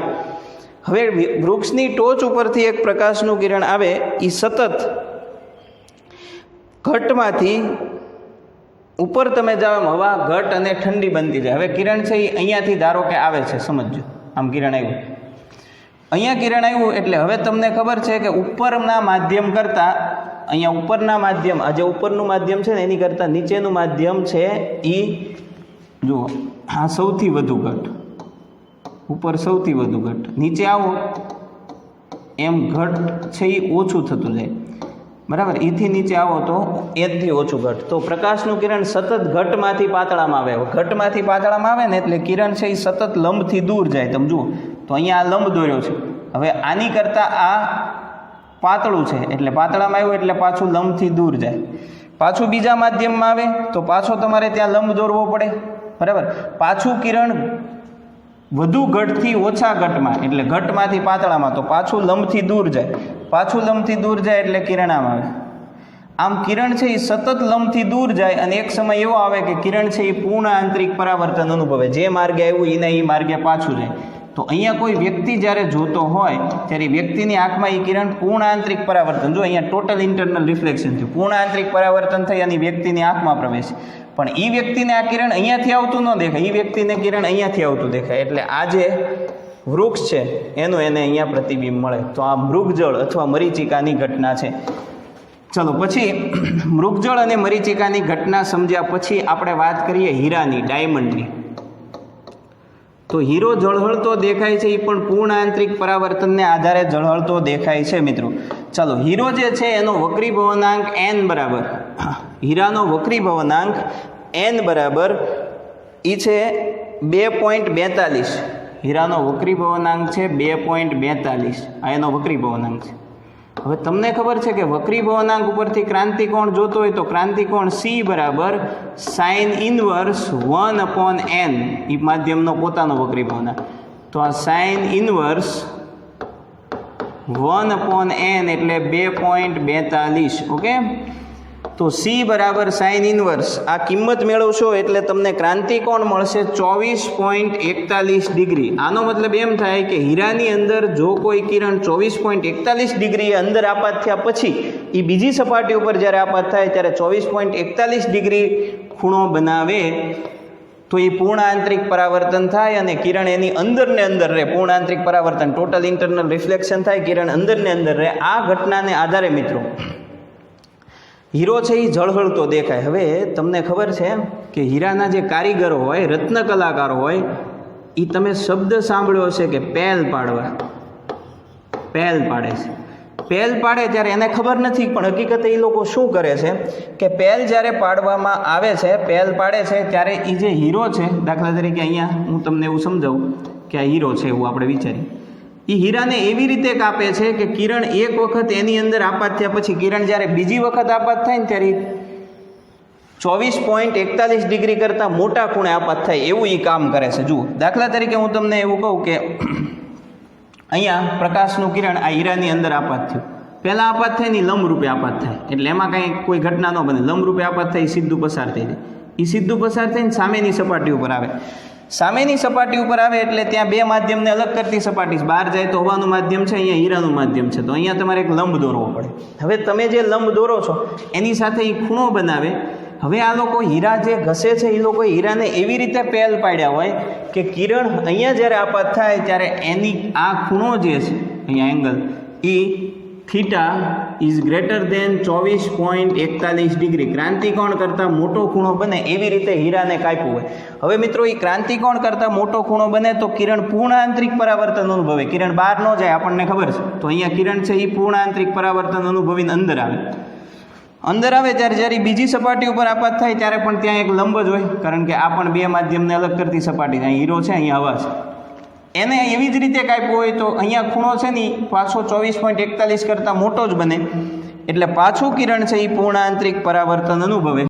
હવે વૃક્ષની ટોચ ઉપરથી એક પ્રકાશનું કિરણ આવે, એ સતત ઘટમાંથી ઉપર તમે જાઓ એમ હવા ઘટ અને ઠંડી બનતી જાય. હવે કિરણ છે એ અહીંયાથી ધારો કે આવે છે, સમજો, આમ કિરણ આવ્યું, અહીંયા કિરણ આવ્યું એટલે હવે તમને ખબર છે કે ઉપરના માધ્યમ કરતાં અહીંયા ઉપરના માધ્યમ, આ જે ઉપરનું માધ્યમ છે ને એની કરતાં નીચેનું માધ્યમ છે એ જુઓ, આ સૌથી વધુ ઘટ, ઉપર સૌથી વધુ ઘટ, નીચે આવો એમ ઘટ છે એ ઓછું થતું જાય, બરાબર. એથી નીચે આવો તો એથી ઓછું ઘટ. તો પ્રકાશનું કિરણ સતત ઘટમાંથી પાતળામાં આવે. ઘટમાંથી પાતળામાં આવે ને એટલે કિરણ છે એ સતત લંબથી દૂર જાય. તમે જુઓ તો અહીંયા આ લંબ દોર્યો છે, હવે આની કરતાં આ પાતળું છે એટલે પાતળામાં આવ્યું એટલે પાછું લંબથી દૂર જાય. પાછું બીજા માધ્યમમાં આવે તો પાછો તમારે ત્યાં લંબ દોરવો પડે, બરાબર. પાછું કિરણ વધુ ઘટથી ઓછા ઘટમાં એટલે ઘટમાંથી પાતળામાં, તો પાછું લંબથી દૂર જાય. પાછું લંબથી દૂર જાય એટલે કિરણ આમ આવે. આમ કિરણ છે એ સતત લંબથી દૂર જાય અને એક સમય એવો આવે કે કિરણ છે એ પૂર્ણ આંતરિક પરાવર્તન અનુભવે. જે માર્ગે આવ્યું એના એ માર્ગે પાછું જાય. તો અહીંયા કોઈ વ્યક્તિ જ્યારે જોતો હોય ત્યારે વ્યક્તિની આંખમાં એ કિરણ પૂર્ણ આંતરિક પરાવર્તન, જો અહીંયા ટોટલ ઇન્ટરનલ રિફ્લેક્શન થયું, પૂર્ણ આંતરિક પરાવર્તન થઈ અને વ્યક્તિની આંખમાં પ્રવેશ. પણ એ વ્યક્તિને આ કિરણ અહીંયાથી આવતું ન દેખાય, એ વ્યક્તિને કિરણ અહીંયાથી આવતું દેખાય. એટલે આ જે વૃક્ષ છે એનું એને અહીંયા પ્રતિબિંબ મળે. તો આ મૃગજળ અથવા મરીચિકાની ઘટના છે. ચલો પછી મૃગજળ અને મરીચિકાની ઘટના સમજ્યા પછી આપણે વાત કરીએ હીરાની, ડાયમંડની. તો હીરો ઝળહળતો દેખાય છે એ પણ પૂર્ણ આંતરિક પરાવર્તનને આધારે ઝળહળતો દેખાય છે મિત્રો. ચાલો, હીરો જે છે એનો વક્રીભવનાંક n બરાબર, હીરાનો વક્રીભવનાંક n બરાબર એ છે 2.42. હીરાનો વક્રીભવનાંક છે 2.42. આ એનો વક્રીભવનાંક છે. હવે તમને ખબર છે કે વક્રીભવનાંક ઉપરથી ક્રાંતિકોણ જોતો હોય તો ક્રાંતિકોણ C બરાબર sin ઇન્વર્સ 1/n, એ માધ્યમનો પોતાનો વક્રીભવનાંક. તો આ sin ઇન્વર્સ 1/n એટલે 2.42. ઓકે, તો C બરાબર sin ઇન્વર્સ, આ કિંમત મેળવશો એટલે તમને ક્રાંતિકોણ મળશે 24.41 ડિગ્રી. આનો મતલબ એમ થાય કે હીરાની અંદર જો કોઈ કિરણ 24.41 ડિગ્રી અંદર આપાત થયા પછી એ બીજી સપાટી ઉપર જ્યારે આપાત થાય ત્યારે 24.41 ડિગ્રી ખૂણો બનાવે તો એ પૂર્ણ આંતરિક પરાવર્તન થાય અને કિરણ એની અંદર ને અંદર રહે. પૂર્ણ આંતરિક પરાવર્તન, ટોટલ ઇન્ટરનલ રિફ્લેક્શન થાય, કિરણ અંદર ને અંદર રહે. આ ઘટનાને આધારે મિત્રો હીરો છે એ ઝળહળતો દેખાય. હવે તમને ખબર છે કે હીરાના જે કારીગરો હોય, રત્ન કલાકારો હોય, એ તમે શબ્દ સાંભળ્યો હશે કે પેલ પાડવા, પેલ પાડે છે. પેલ પાડે ત્યારે એને ખબર નથી, પણ હકીકતે એ લોકો શું કરે છે કે પેલ જ્યારે પાડવામાં આવે છે, પેલ પાડે છે ત્યારે એ જે હીરો છે, દાખલા તરીકે અહીંયા હું તમને એવું સમજાવું કે આ હીરો છે એવું આપણે વિચારીએ, એ હીરાને એવી રીતે કાપે છે કે કિરણ એક વખત એની અંદર આપાત થયા પછી કિરણ જ્યારે બીજી વખત આપાત થાય ને ત્યારે 24.41 ડિગ્રી કરતાં મોટા ખૂણે આપાત થાય એવું એ કામ કરે છે. જુઓ, દાખલા તરીકે હું તમને એવું કહું કે અહીંયા પ્રકાશનું કિરણ આ હીરાની અંદર આપાત થયું, પહેલાં આપાત થાય ને લંબરૂપે આપાત થાય એટલે એમાં કાંઈ કોઈ ઘટના ન બને. લંબરૂપે આપાત થાય એ સીધું પસાર થઈ જાય, એ સીધું પસાર થઈને સામેની સપાટી ઉપર આવે. સામેની સપાટી ઉપર આવે એટલે ત્યાં બે માધ્યમને અલગ કરતી સપાટી, બહાર જાય તો હવાનું માધ્યમ છે, અહીંયા હીરાનું માધ્યમ છે, તો અહીંયા તમારે એક લંબ દોરવો પડે. હવે તમે જે લંબ દોરો છો એની સાથે એ ખૂણો બનાવે. હવે આ લોકો હીરા જે ઘસે છે એ લોકો હીરાને એવી રીતે પેલ પાડ્યા હોય કે કિરણ અહીંયા જ્યારે આપાત થાય ત્યારે એની આ ખૂણો જે છે અહીંયા એંગલ એ theta is greater than 24.41 degree, ક્રાંતિકોણ કરતાં મોટો ખૂણો બને એવી રીતે હીરાને કાપ્યું હોય. હવે મિત્રો એ ક્રાંતિકોણ કરતાં મોટો ખૂણો બને તો કિરણ પૂર્ણ આંતરિક પરાવર્તન અનુભવે. કિરણ બહાર ન જાય આપણને ખબર છે, તો અહીંયા કિરણ છે એ પૂર્ણ આંતરિક પરાવર્તન અનુભવીને અંદર આવે જ્યારે બીજી સપાટી ઉપર આપાત થાય ત્યારે પણ ત્યાં એક લંબ જ હોય, કારણ કે આ પણ બે માધ્યમને અલગ કરતી સપાટી છે. અહીં હીરો છે, અહીંયા હવા છે. એને એવી જ રીતે કાપ્યું હોય તો અહીંયા ખૂણો છે ને પાછો 24.41 કરતાં મોટો જ બને, એટલે પાછું કિરણ છે એ પૂર્ણ આંતરિક પરાવર્તન અનુભવે.